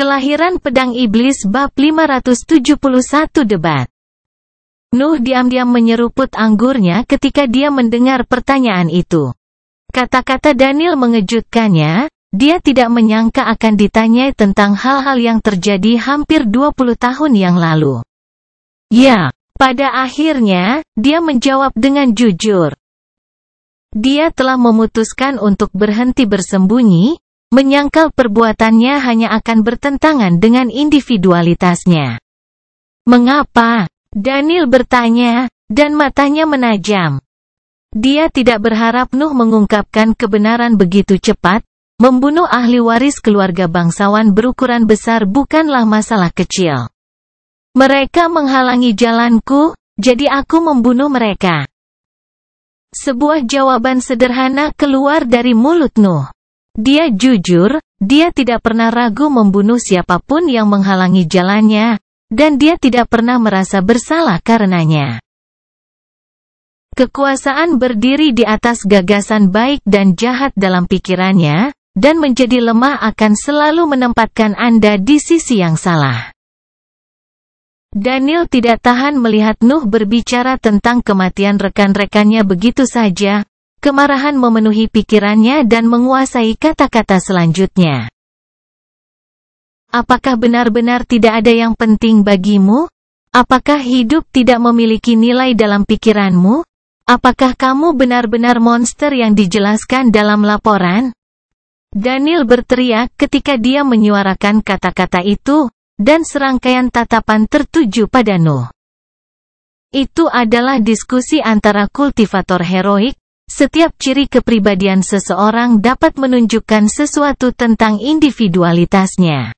Kelahiran pedang iblis bab 571 debat. Nuh diam-diam menyeruput anggurnya ketika dia mendengar pertanyaan itu. Kata-kata Daniel mengejutkannya, dia tidak menyangka akan ditanyai tentang hal-hal yang terjadi hampir 20 tahun yang lalu. Ya, pada akhirnya, dia menjawab dengan jujur. Dia telah memutuskan untuk berhenti bersembunyi, menyangkal perbuatannya hanya akan bertentangan dengan individualitasnya. Mengapa? Daniel bertanya, dan matanya menajam. Dia tidak berharap Nuh mengungkapkan kebenaran begitu cepat. Membunuh ahli waris keluarga bangsawan berukuran besar bukanlah masalah kecil. Mereka menghalangi jalanku, jadi aku membunuh mereka. Sebuah jawaban sederhana keluar dari mulut Nuh. Dia jujur, dia tidak pernah ragu membunuh siapapun yang menghalangi jalannya, dan dia tidak pernah merasa bersalah karenanya. Kekuasaan berdiri di atas gagasan baik dan jahat dalam pikirannya, dan menjadi lemah akan selalu menempatkan Anda di sisi yang salah. Daniel tidak tahan melihat Nuh berbicara tentang kematian rekan-rekannya begitu saja. Kemarahan memenuhi pikirannya dan menguasai kata-kata selanjutnya. Apakah benar-benar tidak ada yang penting bagimu? Apakah hidup tidak memiliki nilai dalam pikiranmu? Apakah kamu benar-benar monster yang dijelaskan dalam laporan? Daniel berteriak ketika dia menyuarakan kata-kata itu, dan serangkaian tatapan tertuju pada Nuh. Itu adalah diskusi antara kultivator heroik. Setiap ciri kepribadian seseorang dapat menunjukkan sesuatu tentang individualitasnya.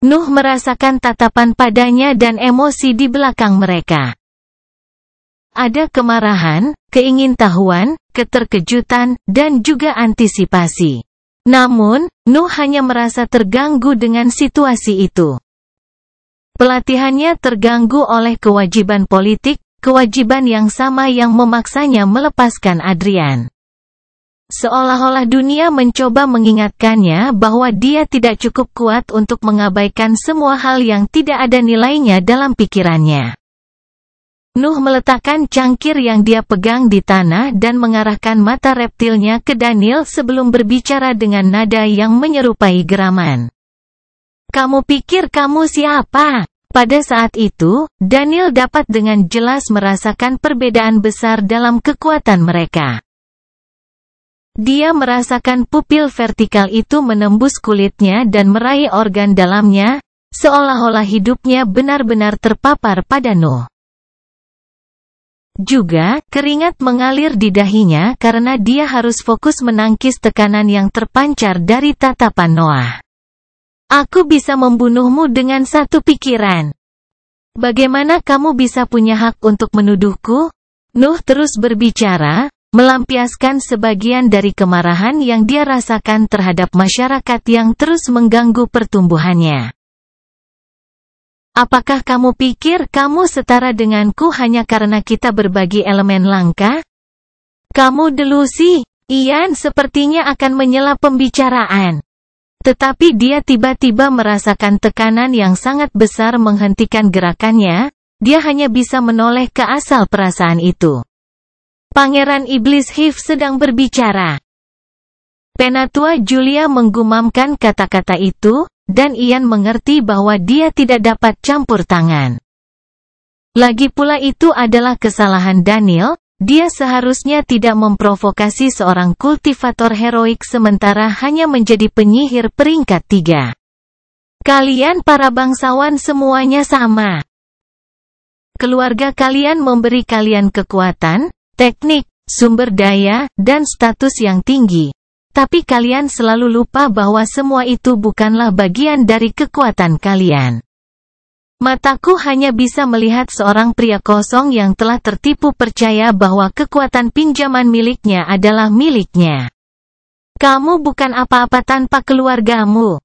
Nuh merasakan tatapan padanya dan emosi di belakang mereka. Ada kemarahan, keingintahuan, keterkejutan, dan juga antisipasi. Namun, Nuh hanya merasa terganggu dengan situasi itu. Pelatihannya terganggu oleh kewajiban politik, kewajiban yang sama yang memaksanya melepaskan Adrian. Seolah-olah dunia mencoba mengingatkannya bahwa dia tidak cukup kuat untuk mengabaikan semua hal yang tidak ada nilainya dalam pikirannya. Nuh meletakkan cangkir yang dia pegang di tanah dan mengarahkan mata reptilnya ke Daniel sebelum berbicara dengan nada yang menyerupai geraman. Kamu pikir kamu siapa? Pada saat itu, Daniel dapat dengan jelas merasakan perbedaan besar dalam kekuatan mereka. Dia merasakan pupil vertikal itu menembus kulitnya dan meraih organ dalamnya, seolah-olah hidupnya benar-benar terpapar pada Nuh. Juga, keringat mengalir di dahinya karena dia harus fokus menangkis tekanan yang terpancar dari tatapan Noah. Aku bisa membunuhmu dengan satu pikiran. Bagaimana kamu bisa punya hak untuk menuduhku? Nuh terus berbicara, melampiaskan sebagian dari kemarahan yang dia rasakan terhadap masyarakat yang terus mengganggu pertumbuhannya. Apakah kamu pikir kamu setara denganku hanya karena kita berbagi elemen langka? Kamu delusi. Ian sepertinya akan menyela pembicaraan. Tetapi dia tiba-tiba merasakan tekanan yang sangat besar menghentikan gerakannya, dia hanya bisa menoleh ke asal perasaan itu. Pangeran Iblis Hif sedang berbicara. Penatua Julia menggumamkan kata-kata itu, dan Ian mengerti bahwa dia tidak dapat campur tangan. Lagi pula itu adalah kesalahan Daniel. Dia seharusnya tidak memprovokasi seorang kultivator heroik sementara hanya menjadi penyihir peringkat 3. Kalian para bangsawan semuanya sama. Keluarga kalian memberi kalian kekuatan, teknik, sumber daya, dan status yang tinggi. Tapi kalian selalu lupa bahwa semua itu bukanlah bagian dari kekuatan kalian. Mataku hanya bisa melihat seorang pria kosong yang telah tertipu percaya bahwa kekuatan pinjaman miliknya adalah miliknya. Kamu bukan apa-apa tanpa keluargamu.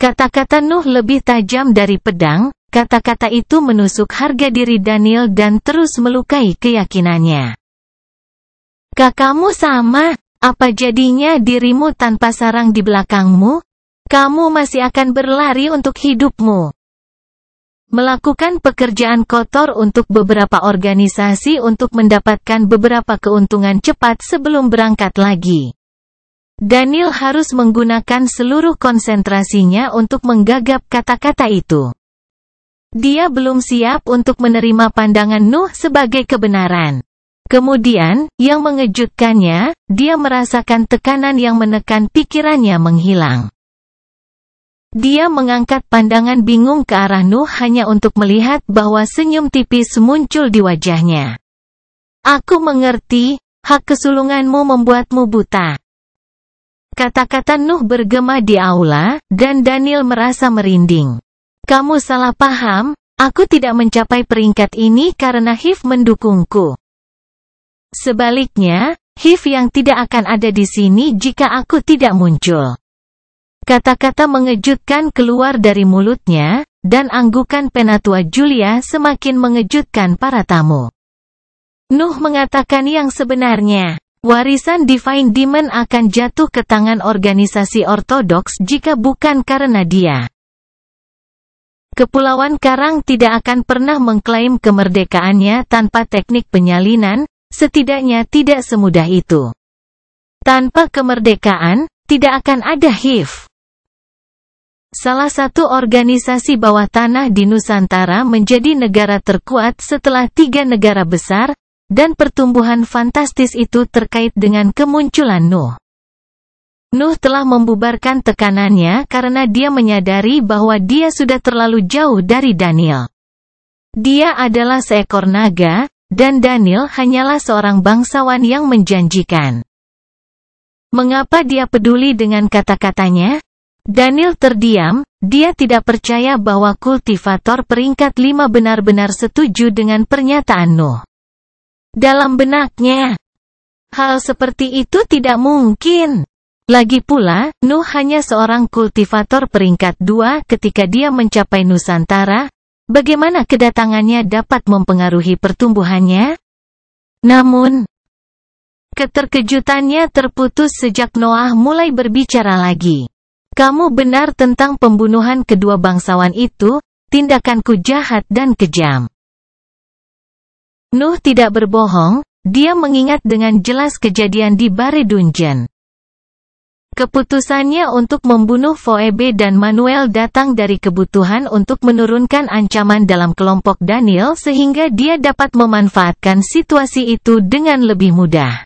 Kata-kata Nuh lebih tajam dari pedang, kata-kata itu menusuk harga diri Daniel dan terus melukai keyakinannya. Kakakmu sama, apa jadinya dirimu tanpa sarang di belakangmu? Kamu masih akan berlari untuk hidupmu. Melakukan pekerjaan kotor untuk beberapa organisasi untuk mendapatkan beberapa keuntungan cepat sebelum berangkat lagi. Daniel harus menggunakan seluruh konsentrasinya untuk menggagap kata-kata itu. Dia belum siap untuk menerima pandangan Nuh sebagai kebenaran. Kemudian, yang mengejutkannya, dia merasakan tekanan yang menekan pikirannya menghilang. Dia mengangkat pandangan bingung ke arah Nuh hanya untuk melihat bahwa senyum tipis muncul di wajahnya. Aku mengerti, hak kesulunganmu membuatmu buta. Kata-kata Nuh bergema di aula, dan Daniel merasa merinding. Kamu salah paham, aku tidak mencapai peringkat ini karena Hiv mendukungku. Sebaliknya, Hiv yang tidak akan ada di sini jika aku tidak muncul. Kata-kata mengejutkan keluar dari mulutnya, dan anggukan penatua Julia semakin mengejutkan para tamu. Nuh mengatakan yang sebenarnya, warisan Divine Demon akan jatuh ke tangan organisasi ortodoks jika bukan karena dia. Kepulauan Karang tidak akan pernah mengklaim kemerdekaannya tanpa teknik penyalinan, setidaknya tidak semudah itu. Tanpa kemerdekaan, tidak akan ada Hiv. Salah satu organisasi bawah tanah di Nusantara menjadi negara terkuat setelah 3 negara besar, dan pertumbuhan fantastis itu terkait dengan kemunculan Nuh. Nuh telah membubarkan tekanannya karena dia menyadari bahwa dia sudah terlalu jauh dari Daniel. Dia adalah seekor naga, dan Daniel hanyalah seorang bangsawan yang menjanjikan. Mengapa dia peduli dengan kata-katanya? Daniel terdiam, dia tidak percaya bahwa kultivator peringkat 5 benar-benar setuju dengan pernyataan Nuh. Dalam benaknya, hal seperti itu tidak mungkin. Lagi pula, Nuh hanya seorang kultivator peringkat 2 ketika dia mencapai Nusantara, bagaimana kedatangannya dapat mempengaruhi pertumbuhannya? Namun, keterkejutannya terputus sejak Noah mulai berbicara lagi. Kamu benar tentang pembunuhan kedua bangsawan itu, tindakanku jahat dan kejam. Nuh tidak berbohong, dia mengingat dengan jelas kejadian di Bare Dungeon. Keputusannya untuk membunuh Phoebe dan Manuel datang dari kebutuhan untuk menurunkan ancaman dalam kelompok Daniel sehingga dia dapat memanfaatkan situasi itu dengan lebih mudah.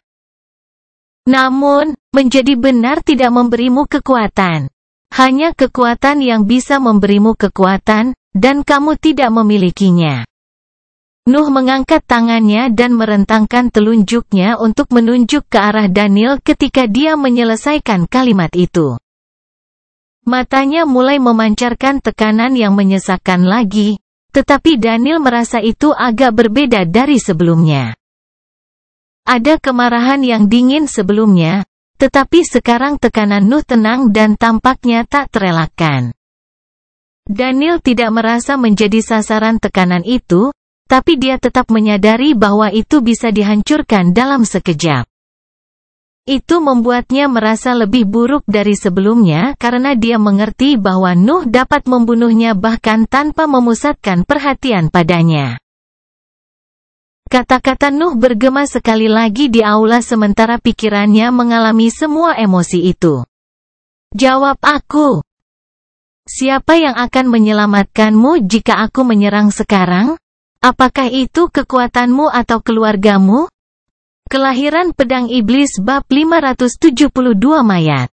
Namun, menjadi benar tidak memberimu kekuatan. Hanya kekuatan yang bisa memberimu kekuatan, dan kamu tidak memilikinya. Nuh mengangkat tangannya dan merentangkan telunjuknya untuk menunjuk ke arah Daniel ketika dia menyelesaikan kalimat itu. Matanya mulai memancarkan tekanan yang menyesakkan lagi, tetapi Daniel merasa itu agak berbeda dari sebelumnya. Ada kemarahan yang dingin sebelumnya, tetapi sekarang tekanan Nuh tenang dan tampaknya tak terelakkan. Daniel tidak merasa menjadi sasaran tekanan itu, tapi dia tetap menyadari bahwa itu bisa dihancurkan dalam sekejap. Itu membuatnya merasa lebih buruk dari sebelumnya karena dia mengerti bahwa Nuh dapat membunuhnya bahkan tanpa memusatkan perhatian padanya. Kata-kata Nuh bergema sekali lagi di aula sementara pikirannya mengalami semua emosi itu. Jawab aku. Siapa yang akan menyelamatkanmu jika aku menyerang sekarang? Apakah itu kekuatanmu atau keluargamu? Kelahiran Pedang Iblis bab 572 mayat.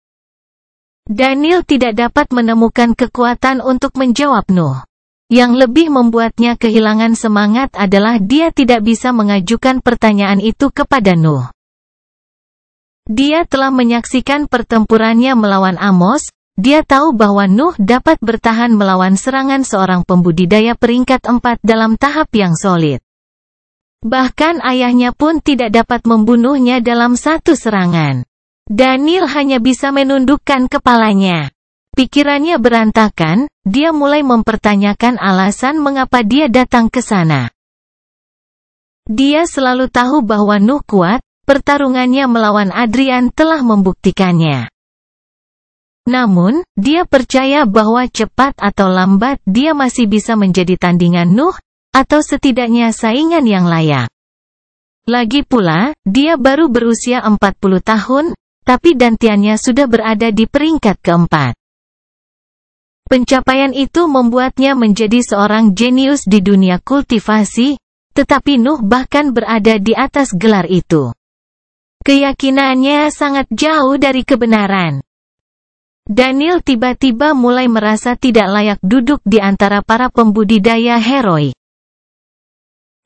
Daniel tidak dapat menemukan kekuatan untuk menjawab Nuh. Yang lebih membuatnya kehilangan semangat adalah dia tidak bisa mengajukan pertanyaan itu kepada Nuh. Dia telah menyaksikan pertempurannya melawan Amos, dia tahu bahwa Nuh dapat bertahan melawan serangan seorang pembudidaya peringkat 4 dalam tahap yang solid. Bahkan ayahnya pun tidak dapat membunuhnya dalam satu serangan. Daniel hanya bisa menundukkan kepalanya. Pikirannya berantakan, dia mulai mempertanyakan alasan mengapa dia datang ke sana. Dia selalu tahu bahwa Nuh kuat, pertarungannya melawan Adrian telah membuktikannya. Namun, dia percaya bahwa cepat atau lambat dia masih bisa menjadi tandingan Nuh, atau setidaknya saingan yang layak. Lagi pula, dia baru berusia 40 tahun, tapi dantiannya sudah berada di peringkat keempat. Pencapaian itu membuatnya menjadi seorang jenius di dunia kultivasi, tetapi Nuh bahkan berada di atas gelar itu. Keyakinannya sangat jauh dari kebenaran. Daniel tiba-tiba mulai merasa tidak layak duduk di antara para pembudidaya heroik.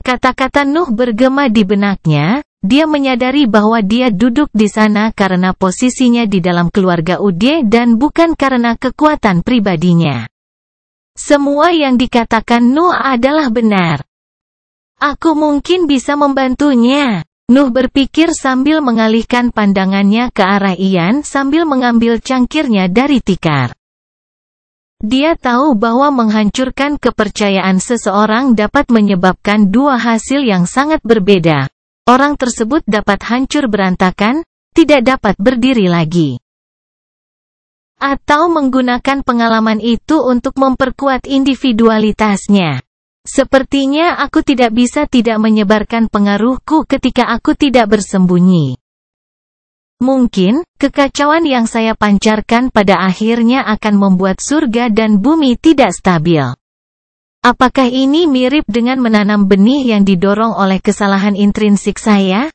Kata-kata Nuh bergema di benaknya, dia menyadari bahwa dia duduk di sana karena posisinya di dalam keluarga Udyeh dan bukan karena kekuatan pribadinya. Semua yang dikatakan Nuh adalah benar. Aku mungkin bisa membantunya. Nuh berpikir sambil mengalihkan pandangannya ke arah Ian sambil mengambil cangkirnya dari tikar. Dia tahu bahwa menghancurkan kepercayaan seseorang dapat menyebabkan dua hasil yang sangat berbeda. Orang tersebut dapat hancur berantakan, tidak dapat berdiri lagi. Atau menggunakan pengalaman itu untuk memperkuat individualitasnya. Sepertinya aku tidak bisa tidak menyebarkan pengaruhku ketika aku tidak bersembunyi. Mungkin, kekacauan yang saya pancarkan pada akhirnya akan membuat surga dan bumi tidak stabil. Apakah ini mirip dengan menanam benih yang didorong oleh kesalahan intrinsik saya?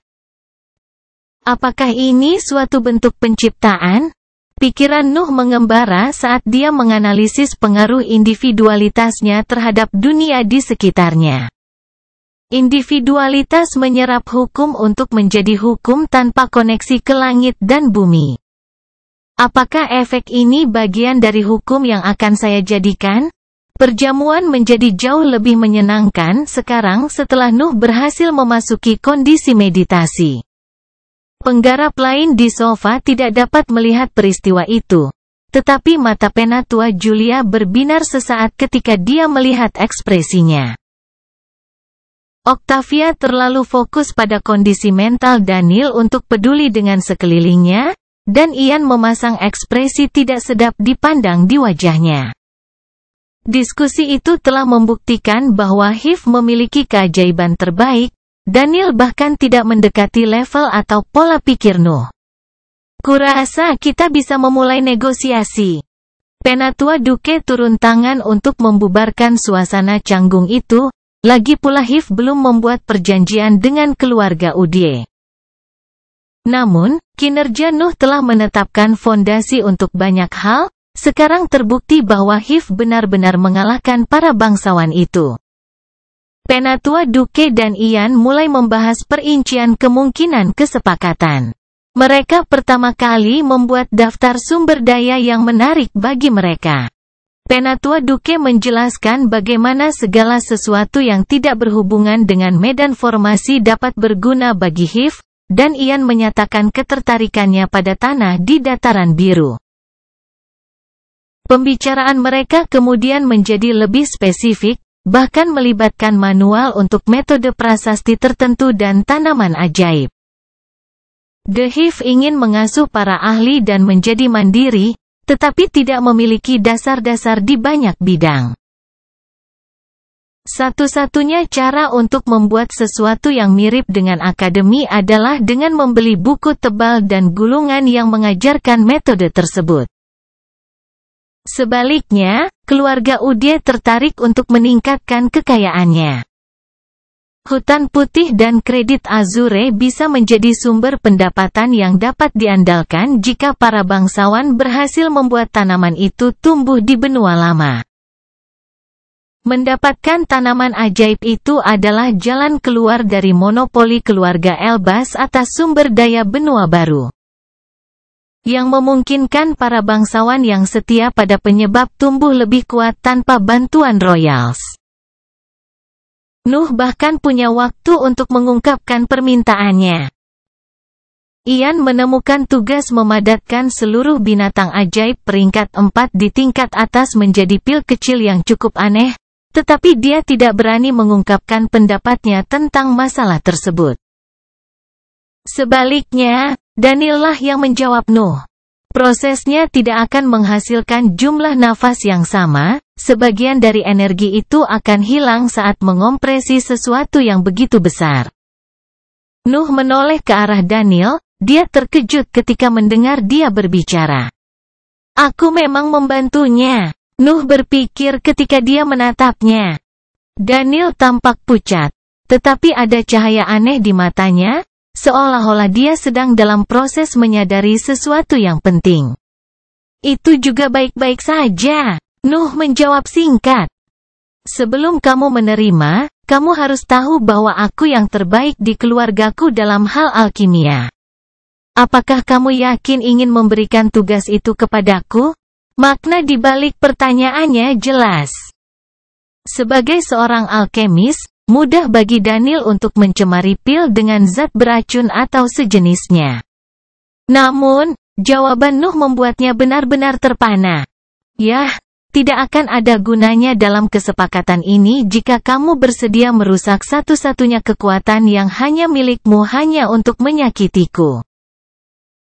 Apakah ini suatu bentuk penciptaan? Pikiran Nuh mengembara saat dia menganalisis pengaruh individualitasnya terhadap dunia di sekitarnya. Individualitas menyerap hukum untuk menjadi hukum tanpa koneksi ke langit dan bumi. Apakah efek ini bagian dari hukum yang akan saya jadikan? Perjamuan menjadi jauh lebih menyenangkan sekarang setelah Nuh berhasil memasuki kondisi meditasi. Penggarap lain di sofa tidak dapat melihat peristiwa itu. Tetapi mata penatua Julia berbinar sesaat ketika dia melihat ekspresinya. Octavia terlalu fokus pada kondisi mental Daniel untuk peduli dengan sekelilingnya, dan Ian memasang ekspresi tidak sedap dipandang di wajahnya. Diskusi itu telah membuktikan bahwa Hiv memiliki keajaiban terbaik. Daniel bahkan tidak mendekati level atau pola pikir Nuh. Kurasa kita bisa memulai negosiasi. Penatua Duke turun tangan untuk membubarkan suasana canggung itu, lagi pula Hiv belum membuat perjanjian dengan keluarga Udyeh. Namun, kinerja Nuh telah menetapkan fondasi untuk banyak hal, sekarang terbukti bahwa Hiv benar-benar mengalahkan para bangsawan itu. Penatua Duke dan Ian mulai membahas perincian kemungkinan kesepakatan. Mereka pertama kali membuat daftar sumber daya yang menarik bagi mereka. Penatua Duke menjelaskan bagaimana segala sesuatu yang tidak berhubungan dengan medan formasi dapat berguna bagi Hiv, dan Ian menyatakan ketertarikannya pada tanah di dataran biru. Pembicaraan mereka kemudian menjadi lebih spesifik, bahkan melibatkan manual untuk metode prasasti tertentu dan tanaman ajaib. The Hiv ingin mengasuh para ahli dan menjadi mandiri, tetapi tidak memiliki dasar-dasar di banyak bidang. Satu-satunya cara untuk membuat sesuatu yang mirip dengan akademi adalah dengan membeli buku tebal dan gulungan yang mengajarkan metode tersebut. Sebaliknya, keluarga Udyeh tertarik untuk meningkatkan kekayaannya. Hutan putih dan kredit Azure bisa menjadi sumber pendapatan yang dapat diandalkan jika para bangsawan berhasil membuat tanaman itu tumbuh di benua lama. Mendapatkan tanaman ajaib itu adalah jalan keluar dari monopoli keluarga Elbas atas sumber daya benua baru, yang memungkinkan para bangsawan yang setia pada penyebab tumbuh lebih kuat tanpa bantuan royals. Nuh bahkan punya waktu untuk mengungkapkan permintaannya. Ian menemukan tugas memadatkan seluruh binatang ajaib peringkat 4 di tingkat atas menjadi pil kecil yang cukup aneh, tetapi dia tidak berani mengungkapkan pendapatnya tentang masalah tersebut. Sebaliknya, Daniel lah yang menjawab Nuh. Prosesnya tidak akan menghasilkan jumlah nafas yang sama, sebagian dari energi itu akan hilang saat mengompresi sesuatu yang begitu besar. Nuh menoleh ke arah Daniel, dia terkejut ketika mendengar dia berbicara. Aku memang membantunya, Nuh berpikir ketika dia menatapnya. Daniel tampak pucat, tetapi ada cahaya aneh di matanya, seolah-olah dia sedang dalam proses menyadari sesuatu yang penting. Itu juga baik-baik saja, Nuh menjawab singkat. Sebelum kamu menerima, kamu harus tahu bahwa aku yang terbaik di keluargaku dalam hal alkimia. Apakah kamu yakin ingin memberikan tugas itu kepadaku? Makna di balik pertanyaannya jelas. Sebagai seorang alkemis, mudah bagi Daniel untuk mencemari pil dengan zat beracun atau sejenisnya. Namun, jawaban Nuh membuatnya benar-benar terpana. Yah, tidak akan ada gunanya dalam kesepakatan ini jika kamu bersedia merusak satu-satunya kekuatan yang hanya milikmu hanya untuk menyakitiku.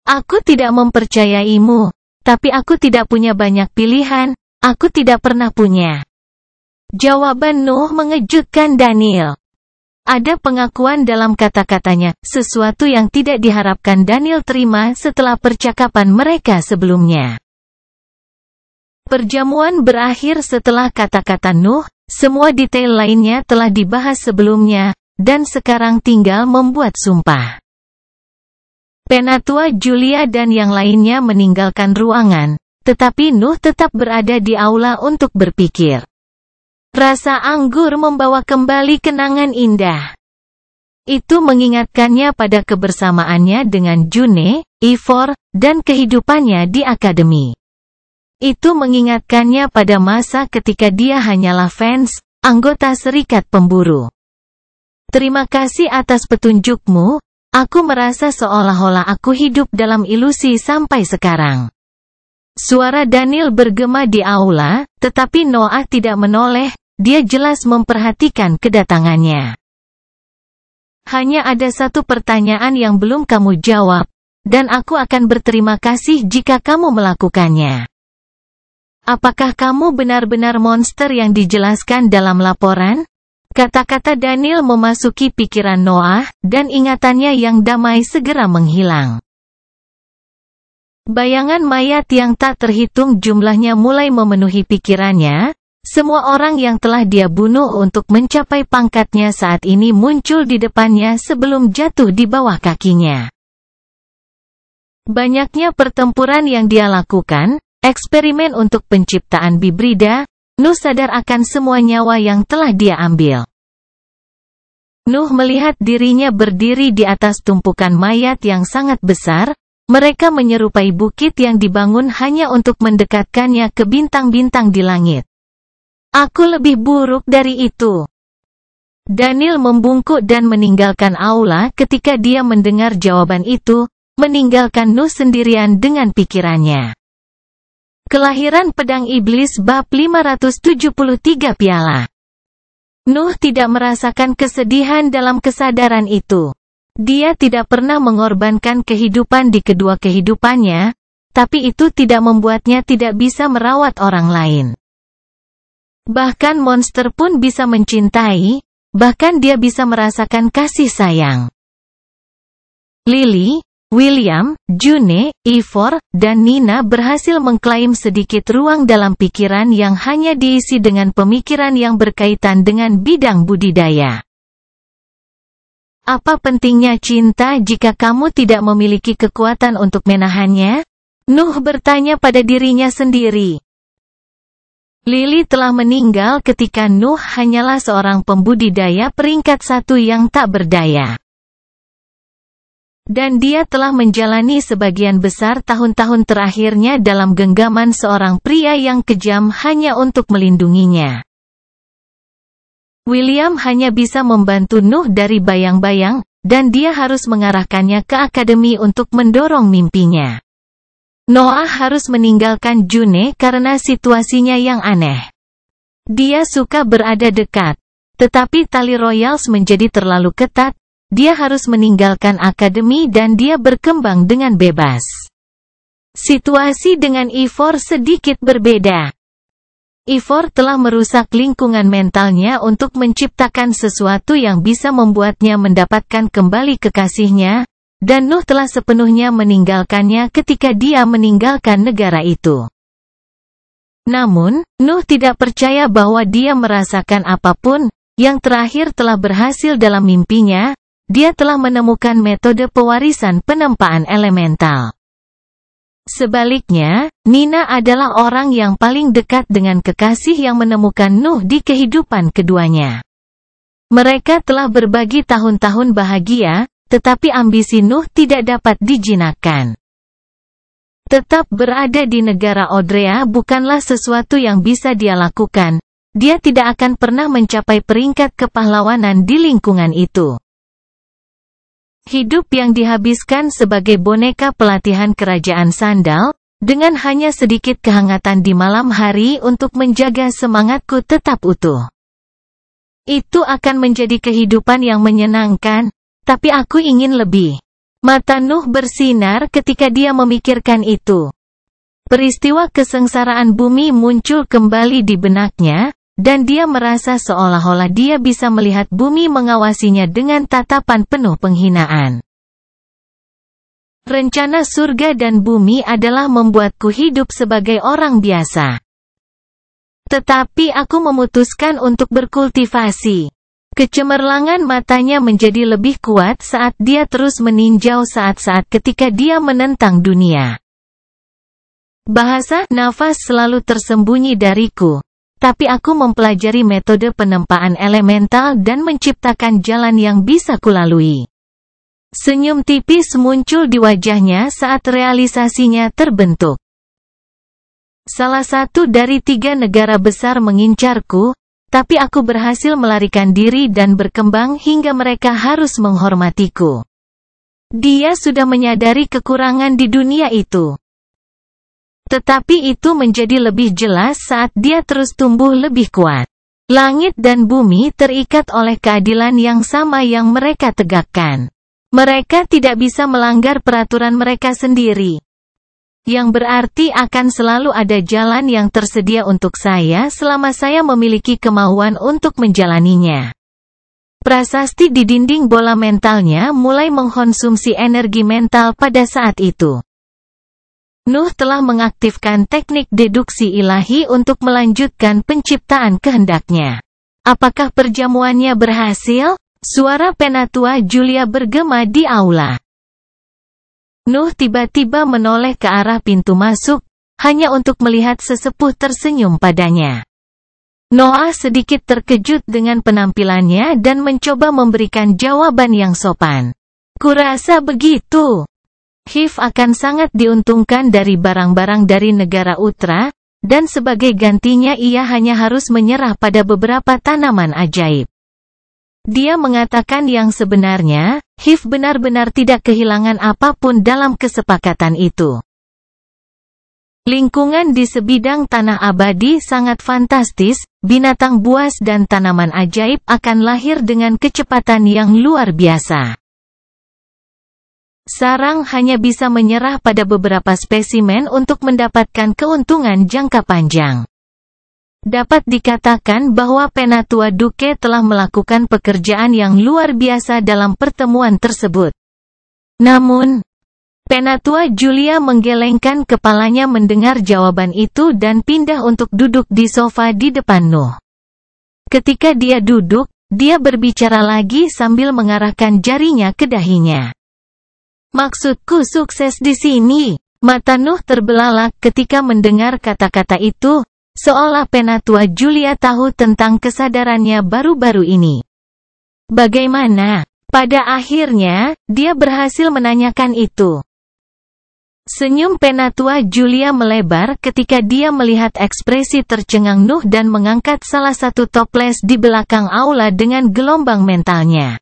Aku tidak mempercayaimu, tapi aku tidak punya banyak pilihan, aku tidak pernah punya. Jawaban Nuh mengejutkan Daniel. Ada pengakuan dalam kata-katanya, sesuatu yang tidak diharapkan Daniel terima setelah percakapan mereka sebelumnya. Perjamuan berakhir setelah kata-kata Nuh, semua detail lainnya telah dibahas sebelumnya, dan sekarang tinggal membuat sumpah. Penatua Julia dan yang lainnya meninggalkan ruangan, tetapi Nuh tetap berada di aula untuk berpikir. Rasa anggur membawa kembali kenangan indah. Itu mengingatkannya pada kebersamaannya dengan June, Ivor, dan kehidupannya di akademi. Itu mengingatkannya pada masa ketika dia hanyalah fans, anggota serikat pemburu. Terima kasih atas petunjukmu, aku merasa seolah-olah aku hidup dalam ilusi sampai sekarang. Suara Daniel bergema di aula, tetapi Noah tidak menoleh. Dia jelas memperhatikan kedatangannya. Hanya ada satu pertanyaan yang belum kamu jawab, dan aku akan berterima kasih jika kamu melakukannya. Apakah kamu benar-benar monster yang dijelaskan dalam laporan? Kata-kata Daniel memasuki pikiran Noah, dan ingatannya yang damai segera menghilang. Bayangan mayat yang tak terhitung jumlahnya mulai memenuhi pikirannya. Semua orang yang telah dia bunuh untuk mencapai pangkatnya saat ini muncul di depannya sebelum jatuh di bawah kakinya. Banyaknya pertempuran yang dia lakukan, eksperimen untuk penciptaan bibrida, Nuh sadar akan semua nyawa yang telah dia ambil. Nuh melihat dirinya berdiri di atas tumpukan mayat yang sangat besar, mereka menyerupai bukit yang dibangun hanya untuk mendekatkannya ke bintang-bintang di langit. Aku lebih buruk dari itu. Daniel membungkuk dan meninggalkan aula ketika dia mendengar jawaban itu, meninggalkan Nuh sendirian dengan pikirannya. Kelahiran Pedang Iblis bab 573 piala. Nuh tidak merasakan kesedihan dalam kesadaran itu. Dia tidak pernah mengorbankan kehidupan di kedua kehidupannya, tapi itu tidak membuatnya tidak bisa merawat orang lain. Bahkan monster pun bisa mencintai, bahkan dia bisa merasakan kasih sayang. Lily, William, June, Ivor, dan Nina berhasil mengklaim sedikit ruang dalam pikiran yang hanya diisi dengan pemikiran yang berkaitan dengan bidang budidaya. Apa pentingnya cinta jika kamu tidak memiliki kekuatan untuk menahannya? Nuh bertanya pada dirinya sendiri. Lily telah meninggal ketika Nuh hanyalah seorang pembudidaya peringkat 1 yang tak berdaya. Dan dia telah menjalani sebagian besar tahun-tahun terakhirnya dalam genggaman seorang pria yang kejam hanya untuk melindunginya. William hanya bisa membantu Nuh dari bayang-bayang, dan dia harus mengarahkannya ke akademi untuk mendorong mimpinya. Noah harus meninggalkan June karena situasinya yang aneh. Dia suka berada dekat, tetapi tali Royals menjadi terlalu ketat, dia harus meninggalkan akademi dan dia berkembang dengan bebas. Situasi dengan Ivor sedikit berbeda. Ivor telah merusak lingkungan mentalnya untuk menciptakan sesuatu yang bisa membuatnya mendapatkan kembali kekasihnya, dan Nuh telah sepenuhnya meninggalkannya ketika dia meninggalkan negara itu. Namun, Nuh tidak percaya bahwa dia merasakan apapun. Yang terakhir telah berhasil dalam mimpinya, dia telah menemukan metode pewarisan penempaan elemental. Sebaliknya, Nina adalah orang yang paling dekat dengan kekasih yang menemukan Nuh di kehidupan keduanya. Mereka telah berbagi tahun-tahun bahagia, tetapi ambisi Nuh tidak dapat dijinakkan. Tetap berada di negara Odrea bukanlah sesuatu yang bisa dia lakukan. Dia tidak akan pernah mencapai peringkat kepahlawanan di lingkungan itu. Hidup yang dihabiskan sebagai boneka pelatihan kerajaan sandal, dengan hanya sedikit kehangatan di malam hari untuk menjaga semangatku tetap utuh. Itu akan menjadi kehidupan yang menyenangkan, tapi aku ingin lebih. Mata Nuh bersinar ketika dia memikirkan itu. Peristiwa kesengsaraan bumi muncul kembali di benaknya, dan dia merasa seolah-olah dia bisa melihat bumi mengawasinya dengan tatapan penuh penghinaan. Rencana surga dan bumi adalah membuatku hidup sebagai orang biasa. Tetapi aku memutuskan untuk berkultivasi. Kecemerlangan matanya menjadi lebih kuat saat dia terus meninjau saat-saat ketika dia menentang dunia. Bahasa nafas selalu tersembunyi dariku. Tapi aku mempelajari metode penempaan elemental dan menciptakan jalan yang bisa kulalui. Senyum tipis muncul di wajahnya saat realisasinya terbentuk. Salah satu dari 3 negara besar mengincarku, tapi aku berhasil melarikan diri dan berkembang hingga mereka harus menghormatiku. Dia sudah menyadari kekurangan di dunia itu. Tetapi itu menjadi lebih jelas saat dia terus tumbuh lebih kuat. Langit dan bumi terikat oleh keadilan yang sama yang mereka tegakkan. Mereka tidak bisa melanggar peraturan mereka sendiri. Yang berarti akan selalu ada jalan yang tersedia untuk saya selama saya memiliki kemauan untuk menjalaninya. Prasasti di dinding bola mentalnya mulai mengkonsumsi energi mental pada saat itu. Nuh telah mengaktifkan teknik deduksi ilahi untuk melanjutkan penciptaan kehendaknya. Apakah perjamuannya berhasil? Suara penatua Julia bergema di aula. Nuh tiba-tiba menoleh ke arah pintu masuk, hanya untuk melihat sesepuh tersenyum padanya. Noah sedikit terkejut dengan penampilannya dan mencoba memberikan jawaban yang sopan. Kurasa begitu. Hiv akan sangat diuntungkan dari barang-barang dari negara Utra, dan sebagai gantinya ia hanya harus menyerah pada beberapa tanaman ajaib. Dia mengatakan yang sebenarnya, Hiv benar-benar tidak kehilangan apapun dalam kesepakatan itu. Lingkungan di sebidang tanah abadi sangat fantastis, binatang buas dan tanaman ajaib akan lahir dengan kecepatan yang luar biasa. Sarang hanya bisa menyerah pada beberapa spesimen untuk mendapatkan keuntungan jangka panjang. Dapat dikatakan bahwa Penatua Duke telah melakukan pekerjaan yang luar biasa dalam pertemuan tersebut. Namun, Penatua Julia menggelengkan kepalanya mendengar jawaban itu dan pindah untuk duduk di sofa di depan Nuh. Ketika dia duduk, dia berbicara lagi sambil mengarahkan jarinya ke dahinya. Maksudku sukses di sini. Mata Nuh terbelalak ketika mendengar kata-kata itu, seolah Penatua Julia tahu tentang kesadarannya baru-baru ini. Bagaimana? Pada akhirnya, dia berhasil menanyakan itu. Senyum Penatua Julia melebar ketika dia melihat ekspresi tercengang Nuh dan mengangkat salah satu toples di belakang aula dengan gelombang mentalnya.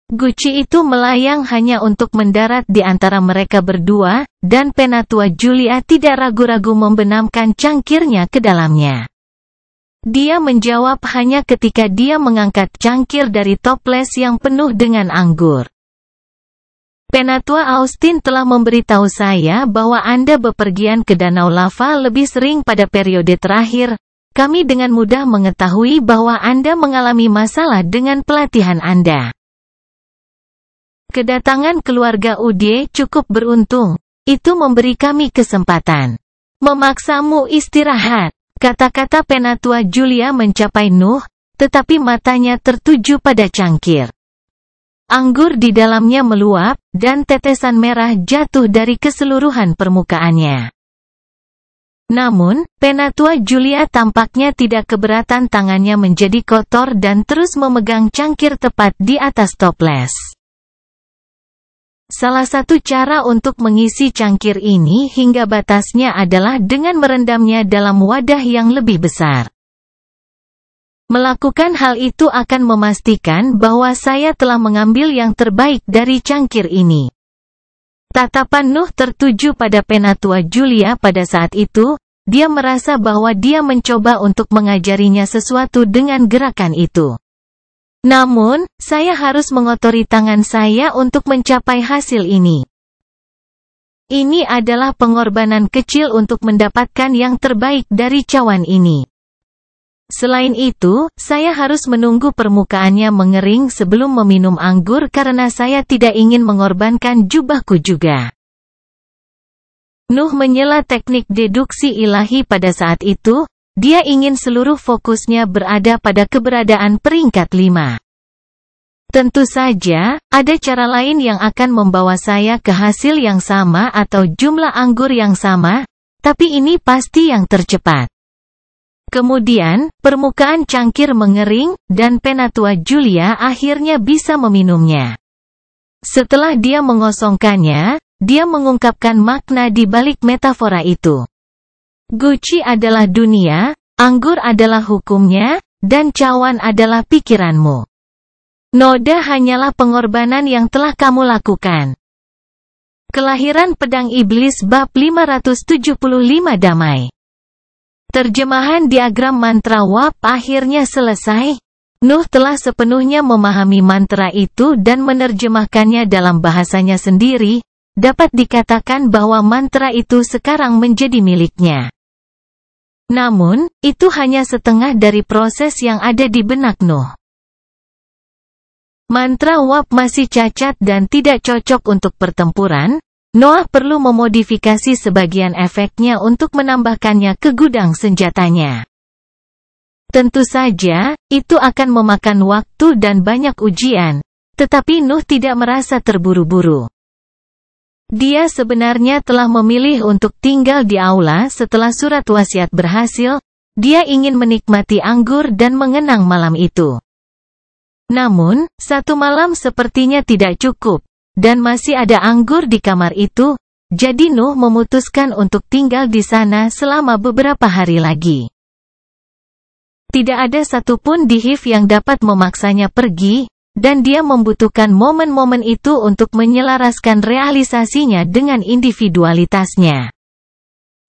Guci itu melayang hanya untuk mendarat di antara mereka berdua, dan Penatua Julia tidak ragu-ragu membenamkan cangkirnya ke dalamnya. Dia menjawab hanya ketika dia mengangkat cangkir dari toples yang penuh dengan anggur. Penatua Austin telah memberitahu saya bahwa Anda bepergian ke Danau Lava lebih sering pada periode terakhir. Kami dengan mudah mengetahui bahwa Anda mengalami masalah dengan pelatihan Anda. Kedatangan keluarga Ude cukup beruntung. Itu memberi kami kesempatan. Memaksamu istirahat. Kata-kata Penatua Julia mencapai Nuh, tetapi matanya tertuju pada cangkir. Anggur di dalamnya meluap, dan tetesan merah jatuh dari keseluruhan permukaannya. Namun, Penatua Julia tampaknya tidak keberatan tangannya menjadi kotor dan terus memegang cangkir tepat di atas toples. Salah satu cara untuk mengisi cangkir ini hingga batasnya adalah dengan merendamnya dalam wadah yang lebih besar. Melakukan hal itu akan memastikan bahwa saya telah mengambil yang terbaik dari cangkir ini. Tatapan Nuh tertuju pada Penatua Julia pada saat itu, dia merasa bahwa dia mencoba untuk mengajarinya sesuatu dengan gerakan itu. Namun, saya harus mengotori tangan saya untuk mencapai hasil ini. Ini adalah pengorbanan kecil untuk mendapatkan yang terbaik dari cawan ini. Selain itu, saya harus menunggu permukaannya mengering sebelum meminum anggur karena saya tidak ingin mengorbankan jubahku juga. Nuh menyela teknik deduksi ilahi pada saat itu. Dia ingin seluruh fokusnya berada pada keberadaan peringkat 5. Tentu saja, ada cara lain yang akan membawa saya ke hasil yang sama atau jumlah anggur yang sama, tapi ini pasti yang tercepat. Kemudian, permukaan cangkir mengering, dan Penatua Julia akhirnya bisa meminumnya. Setelah dia mengosongkannya, dia mengungkapkan makna di balik metafora itu. Guci adalah dunia, anggur adalah hukumnya, dan cawan adalah pikiranmu. Noda hanyalah pengorbanan yang telah kamu lakukan. Kelahiran Pedang Iblis bab 575 damai. Terjemahan diagram mantra WAP akhirnya selesai. Nuh telah sepenuhnya memahami mantra itu dan menerjemahkannya dalam bahasanya sendiri. Dapat dikatakan bahwa mantra itu sekarang menjadi miliknya. Namun, itu hanya setengah dari proses yang ada di benak Nuh. Mantra WAP masih cacat dan tidak cocok untuk pertempuran. Noah perlu memodifikasi sebagian efeknya untuk menambahkannya ke gudang senjatanya. Tentu saja, itu akan memakan waktu dan banyak ujian, tetapi Nuh tidak merasa terburu-buru. Dia sebenarnya telah memilih untuk tinggal di aula setelah surat wasiat berhasil. Dia ingin menikmati anggur dan mengenang malam itu. Namun, satu malam sepertinya tidak cukup, dan masih ada anggur di kamar itu, jadi Nuh memutuskan untuk tinggal di sana selama beberapa hari lagi. Tidak ada satupun di Hiv yang dapat memaksanya pergi, dan dia membutuhkan momen-momen itu untuk menyelaraskan realisasinya dengan individualitasnya.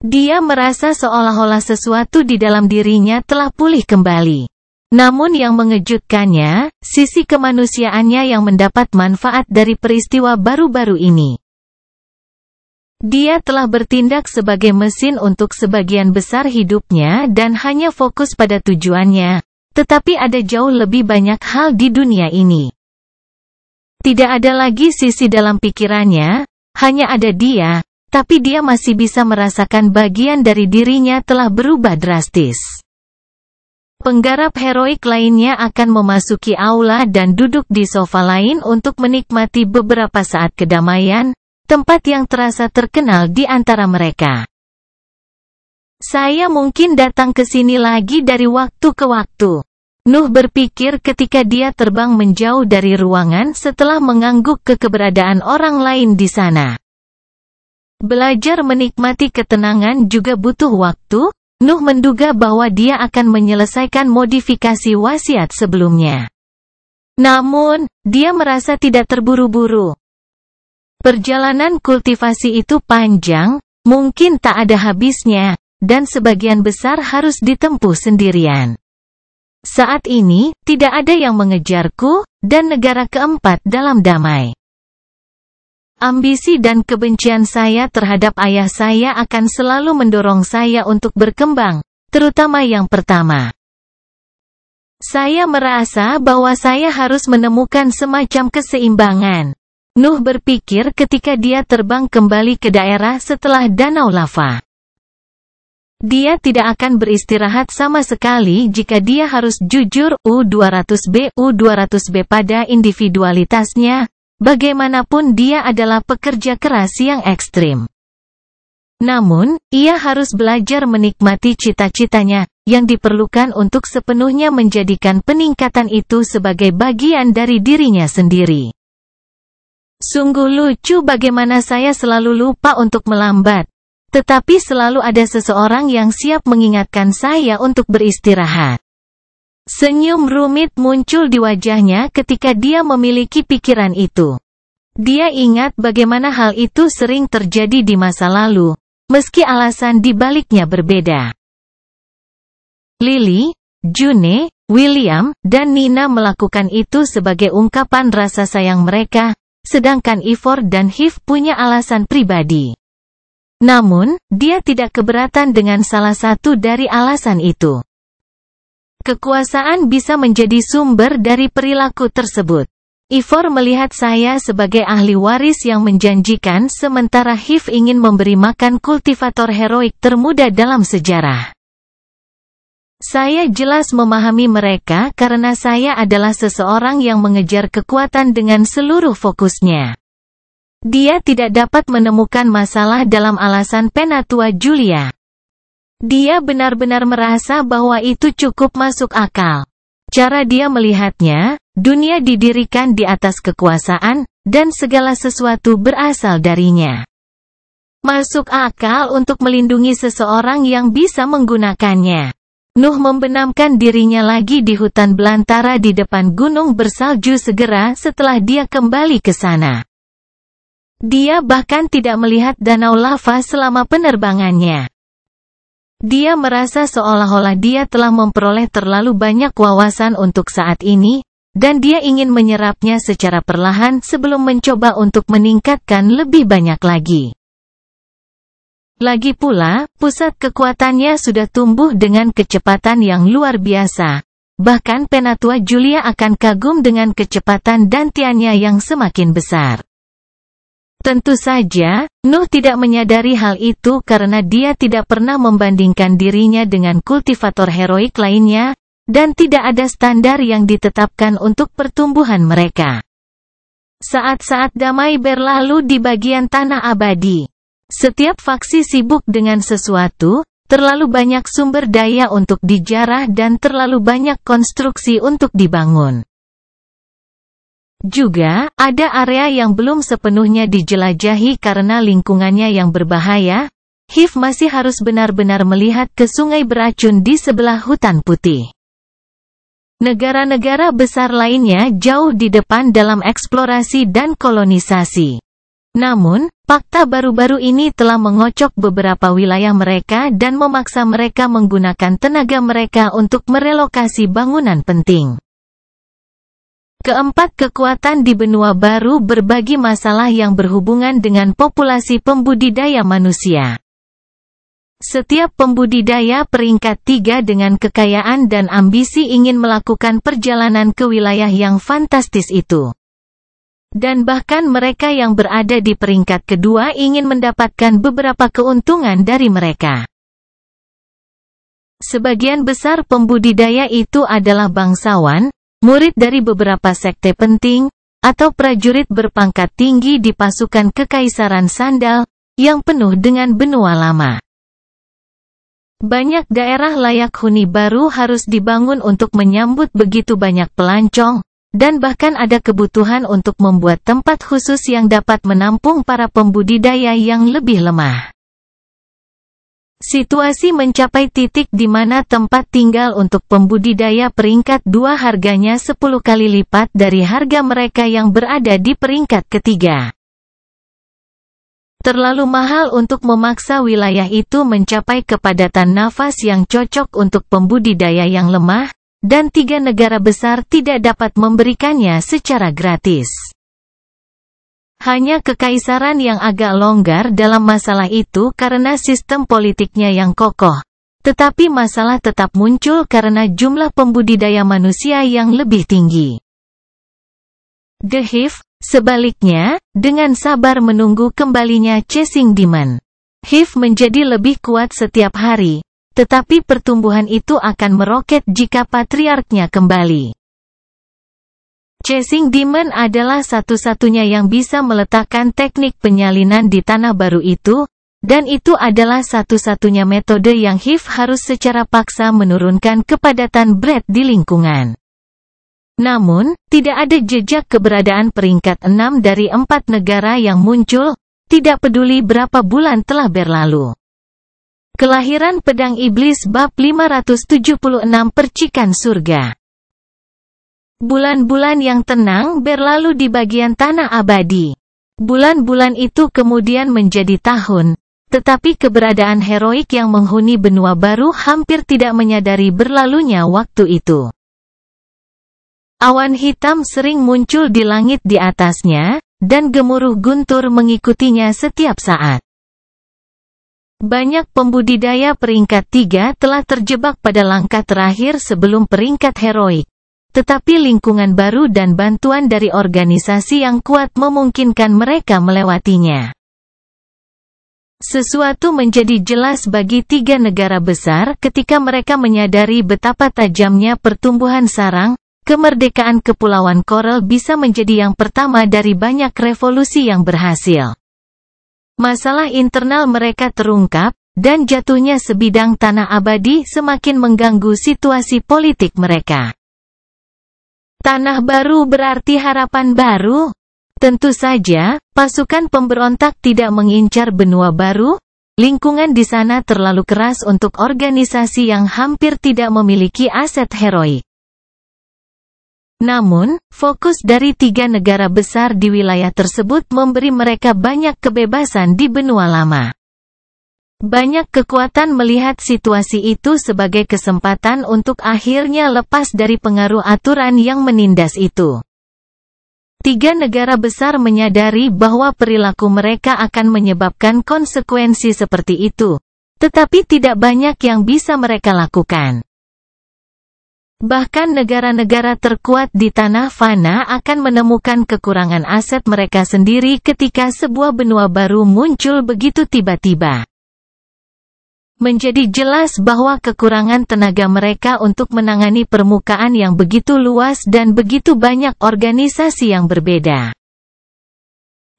Dia merasa seolah-olah sesuatu di dalam dirinya telah pulih kembali. Namun yang mengejutkannya, sisi kemanusiaannya yang mendapat manfaat dari peristiwa baru-baru ini. Dia telah bertindak sebagai mesin untuk sebagian besar hidupnya dan hanya fokus pada tujuannya. Tetapi ada jauh lebih banyak hal di dunia ini. Tidak ada lagi sisi dalam pikirannya, hanya ada dia, tapi dia masih bisa merasakan bagian dari dirinya telah berubah drastis. Penggarap heroik lainnya akan memasuki aula dan duduk di sofa lain untuk menikmati beberapa saat kedamaian, tempat yang terasa terkenal di antara mereka. Saya mungkin datang ke sini lagi dari waktu ke waktu. Nuh berpikir ketika dia terbang menjauh dari ruangan setelah mengangguk ke keberadaan orang lain di sana. Belajar menikmati ketenangan juga butuh waktu. Nuh menduga bahwa dia akan menyelesaikan modifikasi wasiat sebelumnya. Namun, dia merasa tidak terburu-buru. Perjalanan kultivasi itu panjang, mungkin tak ada habisnya, dan sebagian besar harus ditempuh sendirian. Saat ini, tidak ada yang mengejarku, dan negara keempat dalam damai. Ambisi dan kebencian saya terhadap ayah saya akan selalu mendorong saya untuk berkembang, terutama yang pertama. Saya merasa bahwa saya harus menemukan semacam keseimbangan. Nuh berpikir ketika dia terbang kembali ke daerah setelah danau lava. Dia tidak akan beristirahat sama sekali jika dia harus jujur U200B pada individualitasnya. Bagaimanapun dia adalah pekerja keras yang ekstrim. Namun, ia harus belajar menikmati cita-citanya, yang diperlukan untuk sepenuhnya menjadikan peningkatan itu sebagai bagian dari dirinya sendiri. Sungguh lucu bagaimana saya selalu lupa untuk melambat. Tetapi selalu ada seseorang yang siap mengingatkan saya untuk beristirahat. Senyum rumit muncul di wajahnya ketika dia memiliki pikiran itu. Dia ingat bagaimana hal itu sering terjadi di masa lalu, meski alasan di baliknya berbeda. Lily, June, William, dan Nina melakukan itu sebagai ungkapan rasa sayang mereka, sedangkan Ivor dan Hiv punya alasan pribadi. Namun, dia tidak keberatan dengan salah satu dari alasan itu. Kekuasaan bisa menjadi sumber dari perilaku tersebut. Ivor melihat saya sebagai ahli waris yang menjanjikan sementara Hiv ingin memberi makan kultivator heroik termuda dalam sejarah. Saya jelas memahami mereka karena saya adalah seseorang yang mengejar kekuatan dengan seluruh fokusnya. Dia tidak dapat menemukan masalah dalam alasan Penatua Julia. Dia benar-benar merasa bahwa itu cukup masuk akal. Cara dia melihatnya, dunia didirikan di atas kekuasaan, dan segala sesuatu berasal darinya. Masuk akal untuk melindungi seseorang yang bisa menggunakannya. Nuh membenamkan dirinya lagi di hutan belantara di depan gunung bersalju segera setelah dia kembali ke sana. Dia bahkan tidak melihat danau lava selama penerbangannya. Dia merasa seolah-olah dia telah memperoleh terlalu banyak wawasan untuk saat ini, dan dia ingin menyerapnya secara perlahan sebelum mencoba untuk meningkatkan lebih banyak lagi. Lagi pula, pusat kekuatannya sudah tumbuh dengan kecepatan yang luar biasa. Bahkan Penatua Julia akan kagum dengan kecepatan dantiannya yang semakin besar. Tentu saja, Nuh tidak menyadari hal itu karena dia tidak pernah membandingkan dirinya dengan kultivator heroik lainnya, dan tidak ada standar yang ditetapkan untuk pertumbuhan mereka. Saat-saat damai berlalu di bagian tanah abadi. Setiap faksi sibuk dengan sesuatu, terlalu banyak sumber daya untuk dijarah dan terlalu banyak konstruksi untuk dibangun. Juga, ada area yang belum sepenuhnya dijelajahi karena lingkungannya yang berbahaya. Hiv masih harus benar-benar melihat ke sungai beracun di sebelah hutan putih. Negara-negara besar lainnya jauh di depan dalam eksplorasi dan kolonisasi. Namun, fakta baru-baru ini telah mengocok beberapa wilayah mereka dan memaksa mereka menggunakan tenaga mereka untuk merelokasi bangunan penting. Keempat kekuatan di benua baru berbagi masalah yang berhubungan dengan populasi pembudidaya manusia. Setiap pembudidaya peringkat 3 dengan kekayaan dan ambisi ingin melakukan perjalanan ke wilayah yang fantastis itu. Dan bahkan mereka yang berada di peringkat kedua ingin mendapatkan beberapa keuntungan dari mereka. Sebagian besar pembudidaya itu adalah bangsawan, murid dari beberapa sekte penting, atau prajurit berpangkat tinggi di pasukan Kekaisaran Sandal, yang penuh dengan benua lama. Banyak daerah layak huni baru harus dibangun untuk menyambut begitu banyak pelancong, dan bahkan ada kebutuhan untuk membuat tempat khusus yang dapat menampung para pembudidaya yang lebih lemah. Situasi mencapai titik di mana tempat tinggal untuk pembudidaya peringkat 2 harganya 10 kali lipat dari harga mereka yang berada di peringkat ketiga. Terlalu mahal untuk memaksa wilayah itu mencapai kepadatan nafas yang cocok untuk pembudidaya yang lemah, dan 3 negara besar tidak dapat memberikannya secara gratis. Hanya kekaisaran yang agak longgar dalam masalah itu karena sistem politiknya yang kokoh. Tetapi masalah tetap muncul karena jumlah pembudidaya manusia yang lebih tinggi. The Hive, sebaliknya, dengan sabar menunggu kembalinya chasing demand. Hive menjadi lebih kuat setiap hari, tetapi pertumbuhan itu akan meroket jika patriarknya kembali. Chasing demand adalah satu-satunya yang bisa meletakkan teknik penyalinan di tanah baru itu, dan itu adalah satu-satunya metode yang Hive harus secara paksa menurunkan kepadatan breed di lingkungan. Namun, tidak ada jejak keberadaan peringkat 6 dari 4 negara yang muncul, tidak peduli berapa bulan telah berlalu. Kelahiran Pedang Iblis bab 576 Percikan Surga. Bulan-bulan yang tenang berlalu di bagian tanah abadi. Bulan-bulan itu kemudian menjadi tahun, tetapi keberadaan heroik yang menghuni benua baru hampir tidak menyadari berlalunya waktu itu. Awan hitam sering muncul di langit di atasnya, dan gemuruh guntur mengikutinya setiap saat. Banyak pembudidaya peringkat 3 telah terjebak pada langkah terakhir sebelum peringkat heroik. Tetapi lingkungan baru dan bantuan dari organisasi yang kuat memungkinkan mereka melewatinya. Sesuatu menjadi jelas bagi 3 negara besar ketika mereka menyadari betapa tajamnya pertumbuhan sarang. Kemerdekaan Kepulauan Coral bisa menjadi yang pertama dari banyak revolusi yang berhasil. Masalah internal mereka terungkap, dan jatuhnya sebidang tanah abadi semakin mengganggu situasi politik mereka. Tanah baru berarti harapan baru? Tentu saja, pasukan pemberontak tidak mengincar benua baru. Lingkungan di sana terlalu keras untuk organisasi yang hampir tidak memiliki aset heroik. Namun, fokus dari 3 negara besar di wilayah tersebut memberi mereka banyak kebebasan di benua lama. Banyak kekuatan melihat situasi itu sebagai kesempatan untuk akhirnya lepas dari pengaruh aturan yang menindas itu. 3 negara besar menyadari bahwa perilaku mereka akan menyebabkan konsekuensi seperti itu, tetapi tidak banyak yang bisa mereka lakukan. Bahkan negara-negara terkuat di tanah fana akan menemukan kekurangan aset mereka sendiri ketika sebuah benua baru muncul begitu tiba-tiba. Menjadi jelas bahwa kekurangan tenaga mereka untuk menangani permukaan yang begitu luas dan begitu banyak organisasi yang berbeda.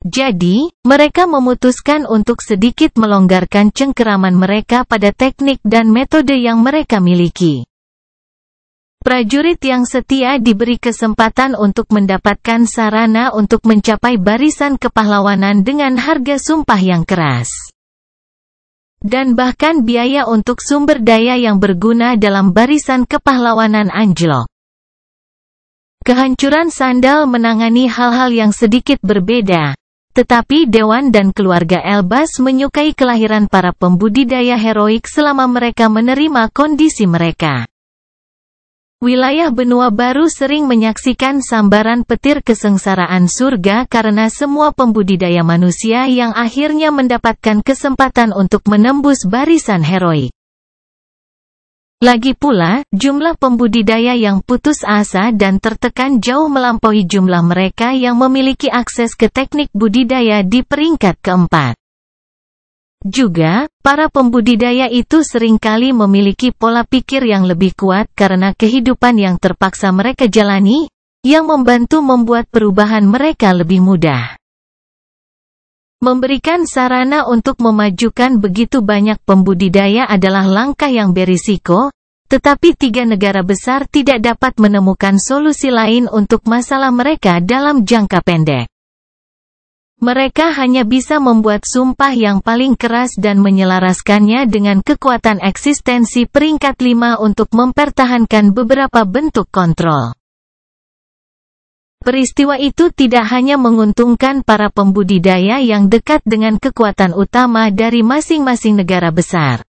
Jadi, mereka memutuskan untuk sedikit melonggarkan cengkeraman mereka pada teknik dan metode yang mereka miliki. Prajurit yang setia diberi kesempatan untuk mendapatkan sarana untuk mencapai barisan kepahlawanan dengan harga sumpah yang keras. Dan bahkan biaya untuk sumber daya yang berguna dalam barisan kepahlawanan anjlok. Kehancuran sandal menangani hal-hal yang sedikit berbeda, tetapi Dewan dan keluarga Elbas menyukai kelahiran para pembudidaya heroik selama mereka menerima kondisi mereka. Wilayah benua baru sering menyaksikan sambaran petir kesengsaraan surga karena semua pembudidaya manusia yang akhirnya mendapatkan kesempatan untuk menembus barisan heroik. Lagi pula, jumlah pembudidaya yang putus asa dan tertekan jauh melampaui jumlah mereka yang memiliki akses ke teknik budidaya di peringkat keempat. Juga, para pembudidaya itu seringkali memiliki pola pikir yang lebih kuat karena kehidupan yang terpaksa mereka jalani, yang membantu membuat perubahan mereka lebih mudah. Memberikan sarana untuk memajukan begitu banyak pembudidaya adalah langkah yang berisiko, tetapi 3 negara besar tidak dapat menemukan solusi lain untuk masalah mereka dalam jangka pendek. Mereka hanya bisa membuat sumpah yang paling keras dan menyelaraskannya dengan kekuatan eksistensi peringkat 5 untuk mempertahankan beberapa bentuk kontrol. Peristiwa itu tidak hanya menguntungkan para pembudidaya yang dekat dengan kekuatan utama dari masing-masing negara besar.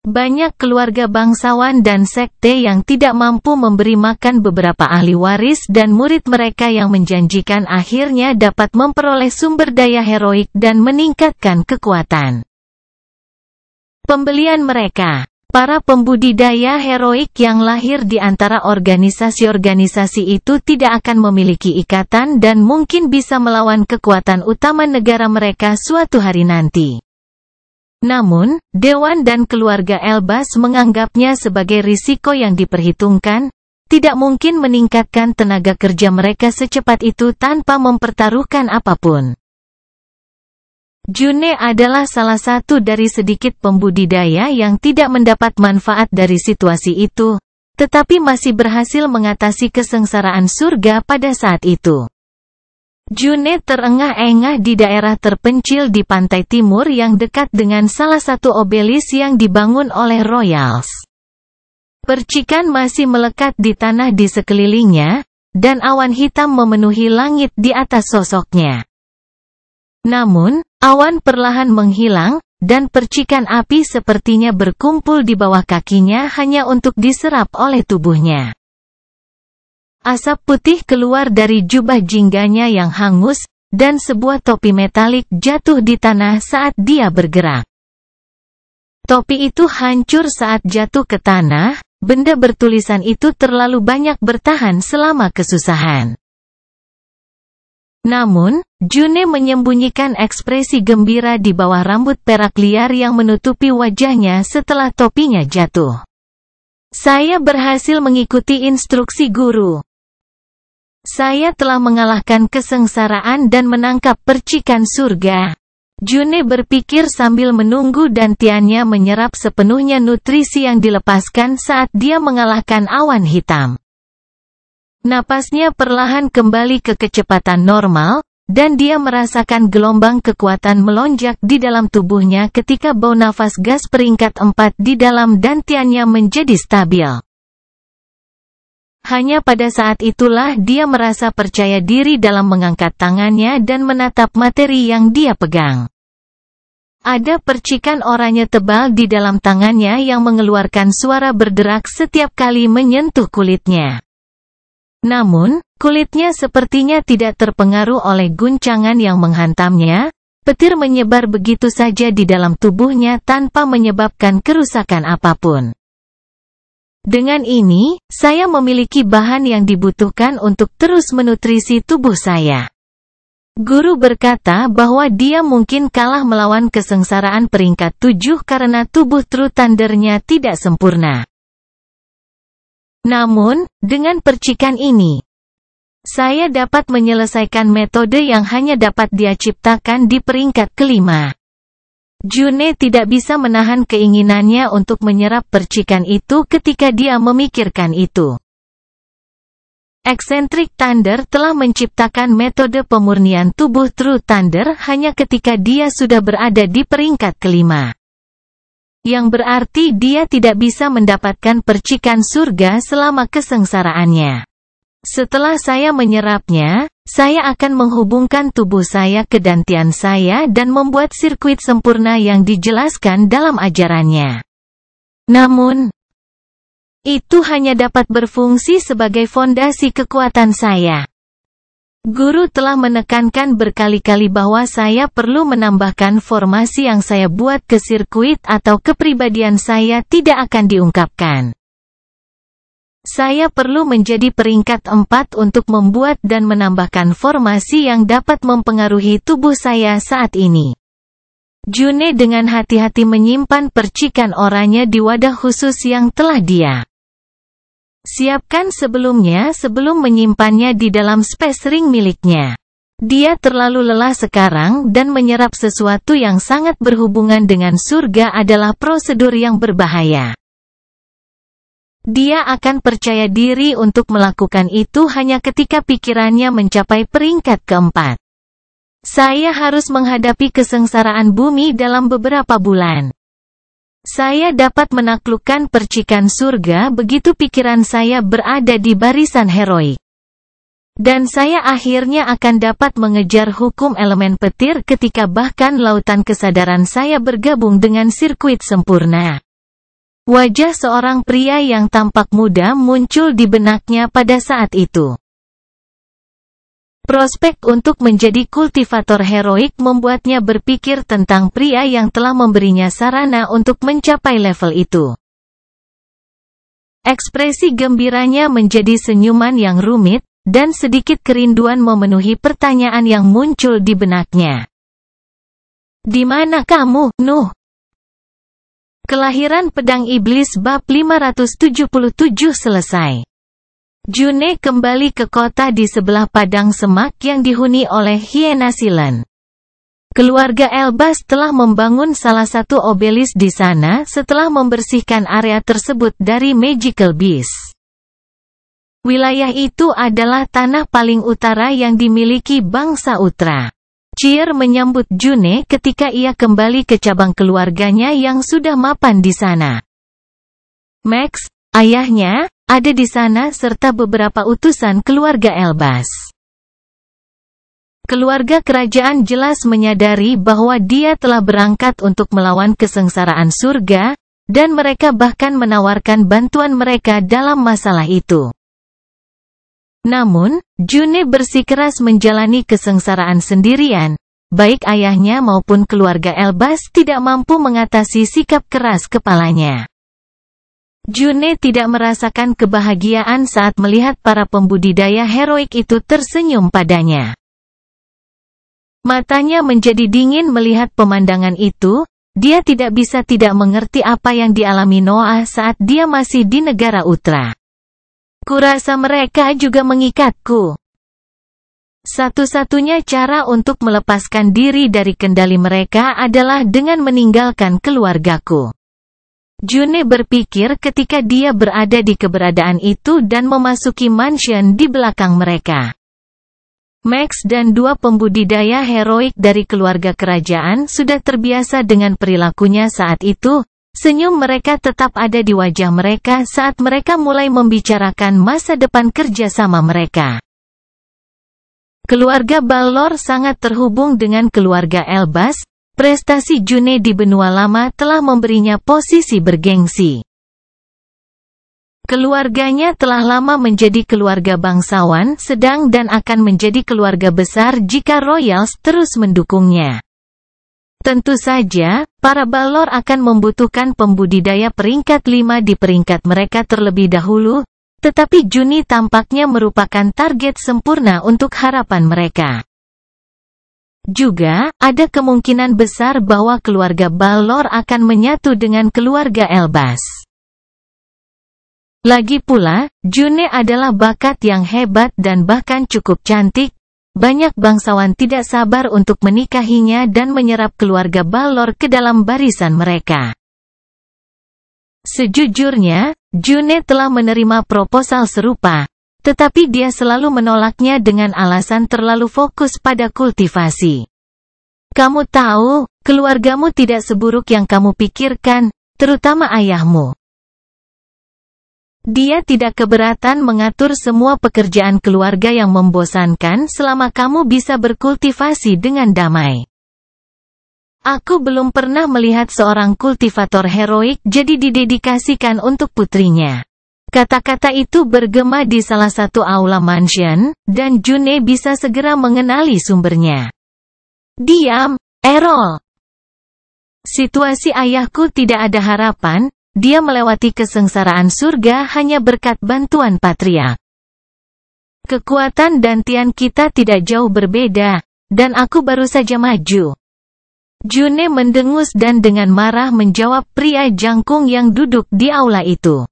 Banyak keluarga bangsawan dan sekte yang tidak mampu memberi makan beberapa ahli waris dan murid mereka yang menjanjikan akhirnya dapat memperoleh sumber daya heroik dan meningkatkan kekuatan pembelian mereka. Para pembudidaya heroik yang lahir di antara organisasi-organisasi itu tidak akan memiliki ikatan dan mungkin bisa melawan kekuatan utama negara mereka suatu hari nanti. Namun, Dewan dan keluarga Elbas menganggapnya sebagai risiko yang diperhitungkan, tidak mungkin meningkatkan tenaga kerja mereka secepat itu tanpa mempertaruhkan apapun. June adalah salah satu dari sedikit pembudidaya yang tidak mendapat manfaat dari situasi itu, tetapi masih berhasil mengatasi kesengsaraan surga pada saat itu. June terengah-engah di daerah terpencil di pantai timur yang dekat dengan salah satu obelis yang dibangun oleh Royals. Percikan masih melekat di tanah di sekelilingnya, dan awan hitam memenuhi langit di atas sosoknya. Namun, awan perlahan menghilang, dan percikan api sepertinya berkumpul di bawah kakinya hanya untuk diserap oleh tubuhnya. Asap putih keluar dari jubah jingganya yang hangus, dan sebuah topi metalik jatuh di tanah saat dia bergerak. Topi itu hancur saat jatuh ke tanah, benda bertulisan itu terlalu banyak bertahan selama kesusahan. Namun, June menyembunyikan ekspresi gembira di bawah rambut perak liar yang menutupi wajahnya setelah topinya jatuh. Saya berhasil mengikuti instruksi guru. Saya telah mengalahkan kesengsaraan dan menangkap percikan surga. June berpikir sambil menunggu dantiannya menyerap sepenuhnya nutrisi yang dilepaskan saat dia mengalahkan awan hitam. Napasnya perlahan kembali ke kecepatan normal, dan dia merasakan gelombang kekuatan melonjak di dalam tubuhnya ketika bau nafas gas peringkat 4 di dalam dantiannya menjadi stabil. Hanya pada saat itulah dia merasa percaya diri dalam mengangkat tangannya dan menatap materi yang dia pegang. Ada percikan oranye tebal di dalam tangannya yang mengeluarkan suara berderak setiap kali menyentuh kulitnya. Namun, kulitnya sepertinya tidak terpengaruh oleh guncangan yang menghantamnya, petir menyebar begitu saja di dalam tubuhnya tanpa menyebabkan kerusakan apapun. Dengan ini, saya memiliki bahan yang dibutuhkan untuk terus menutrisi tubuh saya. Guru berkata bahwa dia mungkin kalah melawan kesengsaraan peringkat 7 karena tubuh True Thunder-nya tidak sempurna. Namun, dengan percikan ini, saya dapat menyelesaikan metode yang hanya dapat dia ciptakan di peringkat kelima. June tidak bisa menahan keinginannya untuk menyerap percikan itu ketika dia memikirkan itu. Eccentric Thunder telah menciptakan metode pemurnian tubuh True Thunder hanya ketika dia sudah berada di peringkat kelima. Yang berarti dia tidak bisa mendapatkan percikan surga selama kesengsaraannya. Setelah saya menyerapnya, saya akan menghubungkan tubuh saya ke dantian saya dan membuat sirkuit sempurna yang dijelaskan dalam ajarannya. Namun, itu hanya dapat berfungsi sebagai fondasi kekuatan saya. Guru telah menekankan berkali-kali bahwa saya perlu menambahkan formasi yang saya buat ke sirkuit atau kepribadian saya tidak akan diungkapkan. Saya perlu menjadi peringkat 4 untuk membuat dan menambahkan formasi yang dapat mempengaruhi tubuh saya saat ini. June dengan hati-hati menyimpan percikan oranye di wadah khusus yang telah dia siapkan sebelumnya sebelum menyimpannya di dalam space ring miliknya. Dia terlalu lelah sekarang dan menyerap sesuatu yang sangat berhubungan dengan surga adalah prosedur yang berbahaya. Dia akan percaya diri untuk melakukan itu hanya ketika pikirannya mencapai peringkat keempat. Saya harus menghadapi kesengsaraan bumi dalam beberapa bulan. Saya dapat menaklukkan percikan surga begitu pikiran saya berada di barisan heroik. Dan saya akhirnya akan dapat mengejar hukum elemen petir ketika bahkan lautan kesadaran saya bergabung dengan sirkuit sempurna. Wajah seorang pria yang tampak muda muncul di benaknya pada saat itu. Prospek untuk menjadi kultivator heroik membuatnya berpikir tentang pria yang telah memberinya sarana untuk mencapai level itu. Ekspresi gembiranya menjadi senyuman yang rumit, dan sedikit kerinduan memenuhi pertanyaan yang muncul di benaknya. Di mana kamu, Nuh? Kelahiran Pedang Iblis bab 577 selesai. June kembali ke kota di sebelah padang semak yang dihuni oleh hiena Silen. Keluarga Elbas telah membangun salah satu obelis di sana setelah membersihkan area tersebut dari magical beast. Wilayah itu adalah tanah paling utara yang dimiliki bangsa Utra. Cheer menyambut June ketika ia kembali ke cabang keluarganya yang sudah mapan di sana. Max, ayahnya, ada di sana serta beberapa utusan keluarga Elbas. Keluarga kerajaan jelas menyadari bahwa dia telah berangkat untuk melawan kesengsaraan surga, dan mereka bahkan menawarkan bantuan mereka dalam masalah itu. Namun, June bersikeras menjalani kesengsaraan sendirian, baik ayahnya maupun keluarga Elbas tidak mampu mengatasi sikap keras kepalanya. June tidak merasakan kebahagiaan saat melihat para pembudidaya heroik itu tersenyum padanya. Matanya menjadi dingin melihat pemandangan itu, dia tidak bisa tidak mengerti apa yang dialami Noah saat dia masih di negara Utra. Kurasa mereka juga mengikatku. Satu-satunya cara untuk melepaskan diri dari kendali mereka adalah dengan meninggalkan keluargaku. June berpikir ketika dia berada di keberadaan itu dan memasuki mansion di belakang mereka. Max dan dua pembudidaya heroik dari keluarga kerajaan sudah terbiasa dengan perilakunya saat itu. Senyum mereka tetap ada di wajah mereka saat mereka mulai membicarakan masa depan kerjasama mereka. Keluarga Balor sangat terhubung dengan keluarga Elbas. Prestasi June di benua lama telah memberinya posisi bergengsi. Keluarganya telah lama menjadi keluarga bangsawan sedang dan akan menjadi keluarga besar jika Royals terus mendukungnya. Tentu saja, para Balor akan membutuhkan pembudidaya peringkat 5 di peringkat mereka terlebih dahulu, tetapi June tampaknya merupakan target sempurna untuk harapan mereka. Juga, ada kemungkinan besar bahwa keluarga Balor akan menyatu dengan keluarga Elbas. Lagi pula, June adalah bakat yang hebat dan bahkan cukup cantik. Banyak bangsawan tidak sabar untuk menikahinya dan menyerap keluarga Balor ke dalam barisan mereka. Sejujurnya, June telah menerima proposal serupa, tetapi dia selalu menolaknya dengan alasan terlalu fokus pada kultivasi. Kamu tahu, keluargamu tidak seburuk yang kamu pikirkan, terutama ayahmu. Dia tidak keberatan mengatur semua pekerjaan keluarga yang membosankan selama kamu bisa berkultivasi dengan damai. Aku belum pernah melihat seorang kultivator heroik jadi didedikasikan untuk putrinya. Kata-kata itu bergema di salah satu aula mansion, dan June bisa segera mengenali sumbernya. Diam, Errol. Situasi ayahku tidak ada harapan, dia melewati kesengsaraan surga hanya berkat bantuan patriark. Kekuatan dan tian kita tidak jauh berbeda, dan aku baru saja maju. June mendengus dan dengan marah menjawab pria jangkung yang duduk di aula itu.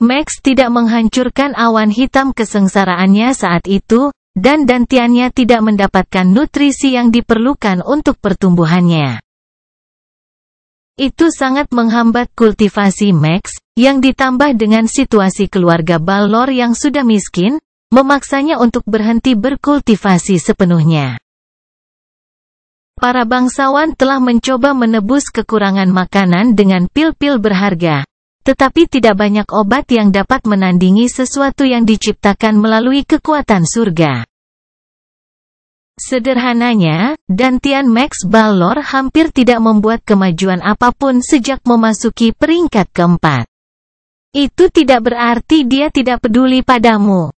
Max tidak menghancurkan awan hitam kesengsaraannya saat itu, dan dantiannya tidak mendapatkan nutrisi yang diperlukan untuk pertumbuhannya. Itu sangat menghambat kultivasi Max, yang ditambah dengan situasi keluarga Balor yang sudah miskin, memaksanya untuk berhenti berkultivasi sepenuhnya. Para bangsawan telah mencoba menebus kekurangan makanan dengan pil-pil berharga. Tetapi tidak banyak obat yang dapat menandingi sesuatu yang diciptakan melalui kekuatan surga. Sederhananya, Dantian Max Balor hampir tidak membuat kemajuan apapun sejak memasuki peringkat keempat. Itu tidak berarti dia tidak peduli padamu.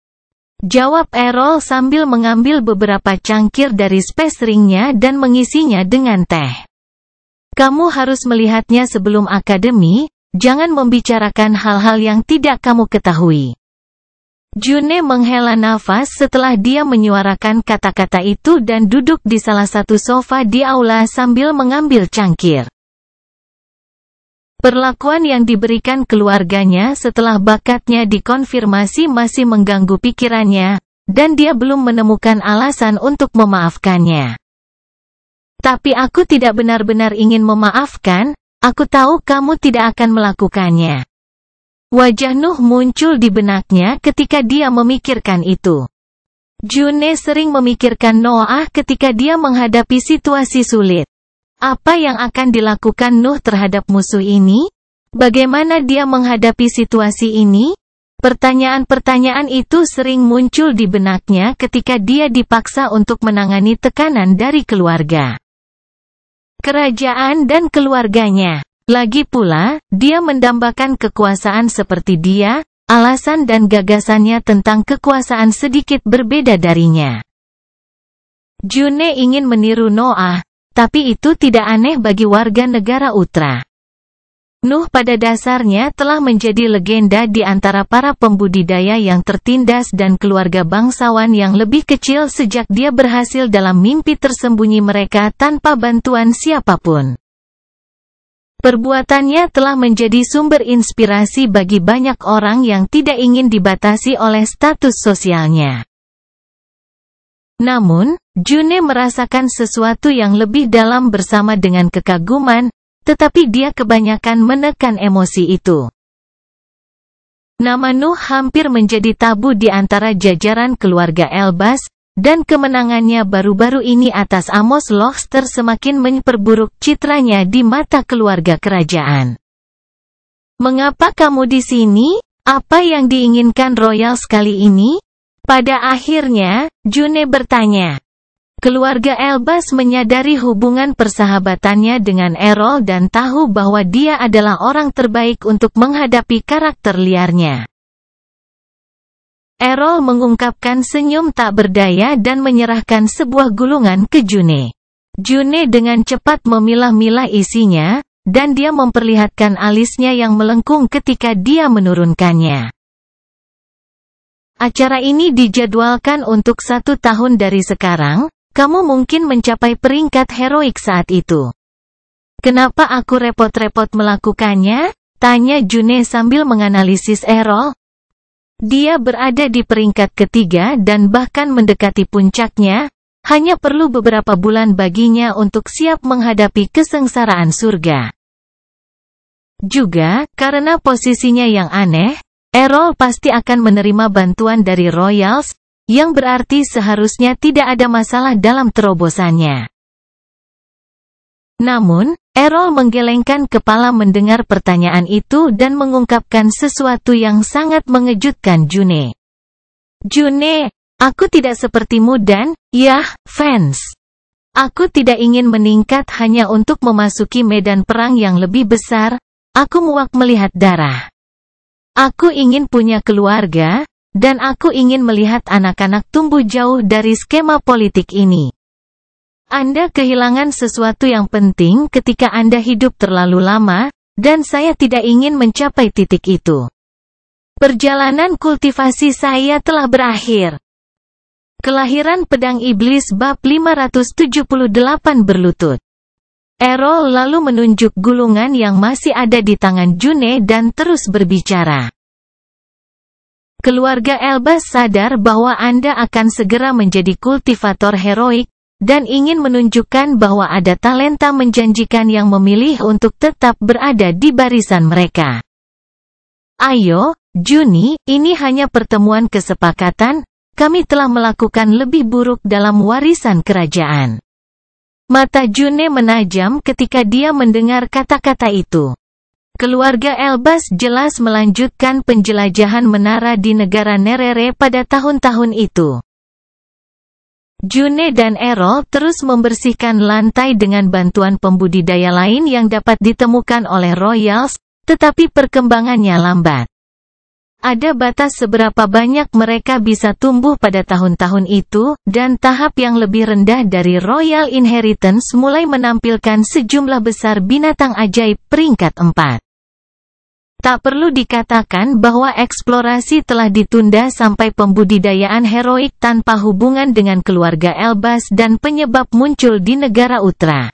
Jawab Errol sambil mengambil beberapa cangkir dari space ringnya dan mengisinya dengan teh. Kamu harus melihatnya sebelum akademi, jangan membicarakan hal-hal yang tidak kamu ketahui. June menghela nafas setelah dia menyuarakan kata-kata itu dan duduk di salah satu sofa di aula sambil mengambil cangkir. Perlakuan yang diberikan keluarganya setelah bakatnya dikonfirmasi masih mengganggu pikirannya, dan dia belum menemukan alasan untuk memaafkannya. Tapi aku tidak benar-benar ingin memaafkan, aku tahu kamu tidak akan melakukannya. Wajah Nuh muncul di benaknya ketika dia memikirkan itu. June sering memikirkan Noah ketika dia menghadapi situasi sulit. Apa yang akan dilakukan Nuh terhadap musuh ini? Bagaimana dia menghadapi situasi ini? Pertanyaan-pertanyaan itu sering muncul di benaknya ketika dia dipaksa untuk menangani tekanan dari keluarga, kerajaan dan keluarganya. Lagi pula, dia mendambakan kekuasaan seperti dia, alasan dan gagasannya tentang kekuasaan sedikit berbeda darinya. June ingin meniru Noah, tapi itu tidak aneh bagi warga negara Utara. Nuh pada dasarnya telah menjadi legenda di antara para pembudidaya yang tertindas dan keluarga bangsawan yang lebih kecil sejak dia berhasil dalam mimpi tersembunyi mereka tanpa bantuan siapapun. Perbuatannya telah menjadi sumber inspirasi bagi banyak orang yang tidak ingin dibatasi oleh status sosialnya. Namun, June merasakan sesuatu yang lebih dalam bersama dengan kekaguman, tetapi dia kebanyakan menekan emosi itu. Nama Nuh hampir menjadi tabu di antara jajaran keluarga Elbaz, dan kemenangannya baru-baru ini atas Amos Lohster semakin memperburuk citranya di mata keluarga kerajaan. Mengapa kamu di sini? Apa yang diinginkan Royals kali ini? Pada akhirnya, June bertanya. Keluarga Elbaz menyadari hubungan persahabatannya dengan Errol dan tahu bahwa dia adalah orang terbaik untuk menghadapi karakter liarnya. Errol mengungkapkan senyum tak berdaya dan menyerahkan sebuah gulungan ke June. June dengan cepat memilah-milah isinya, dan dia memperlihatkan alisnya yang melengkung ketika dia menurunkannya. Acara ini dijadwalkan untuk 1 tahun dari sekarang, kamu mungkin mencapai peringkat heroik saat itu. Kenapa aku repot-repot melakukannya? Tanya June sambil menganalisis Errol. Dia berada di peringkat ketiga dan bahkan mendekati puncaknya, hanya perlu beberapa bulan baginya untuk siap menghadapi kesengsaraan surga. Juga, karena posisinya yang aneh, Errol pasti akan menerima bantuan dari Royals, yang berarti seharusnya tidak ada masalah dalam terobosannya. Namun, Errol menggelengkan kepala mendengar pertanyaan itu dan mengungkapkan sesuatu yang sangat mengejutkan June. June, aku tidak sepertimu dan, fans. Aku tidak ingin meningkat hanya untuk memasuki medan perang yang lebih besar, aku muak melihat darah. Aku ingin punya keluarga, dan aku ingin melihat anak-anak tumbuh jauh dari skema politik ini. Anda kehilangan sesuatu yang penting ketika Anda hidup terlalu lama, dan saya tidak ingin mencapai titik itu. Perjalanan kultivasi saya telah berakhir. Kelahiran Pedang Iblis bab 578 berlutut. Errol lalu menunjuk gulungan yang masih ada di tangan June dan terus berbicara. Keluarga Elbaz sadar bahwa Anda akan segera menjadi kultivator heroik, dan ingin menunjukkan bahwa ada talenta menjanjikan yang memilih untuk tetap berada di barisan mereka. Ayo, Juni, ini hanya pertemuan kesepakatan, kami telah melakukan lebih buruk dalam warisan kerajaan. Mata June menajam ketika dia mendengar kata-kata itu. Keluarga Elbaz jelas melanjutkan penjelajahan menara di negara Nerere pada tahun-tahun itu. June dan Errol terus membersihkan lantai dengan bantuan pembudidaya lain yang dapat ditemukan oleh Royals, tetapi perkembangannya lambat. Ada batas seberapa banyak mereka bisa tumbuh pada tahun-tahun itu, dan tahap yang lebih rendah dari Royal Inheritance mulai menampilkan sejumlah besar binatang ajaib peringkat 4. Tak perlu dikatakan bahwa eksplorasi telah ditunda sampai pembudidayaan heroik tanpa hubungan dengan keluarga Elbas dan penyebab muncul di negara Utara.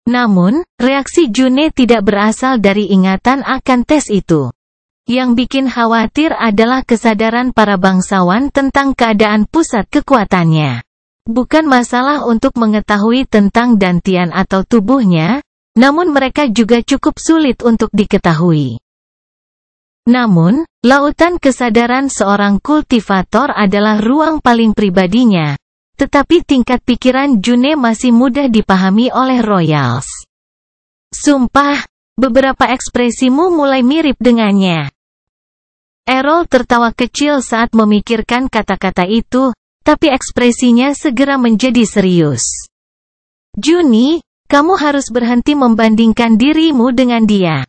Namun, reaksi June tidak berasal dari ingatan akan tes itu. Yang bikin khawatir adalah kesadaran para bangsawan tentang keadaan pusat kekuatannya. Bukan masalah untuk mengetahui tentang Dantian atau tubuhnya, namun mereka juga cukup sulit untuk diketahui. Namun, lautan kesadaran seorang kultivator adalah ruang paling pribadinya, tetapi tingkat pikiran June masih mudah dipahami oleh Royals. Sumpah, beberapa ekspresimu mulai mirip dengannya. Errol tertawa kecil saat memikirkan kata-kata itu, tapi ekspresinya segera menjadi serius. Juni, kamu harus berhenti membandingkan dirimu dengan dia.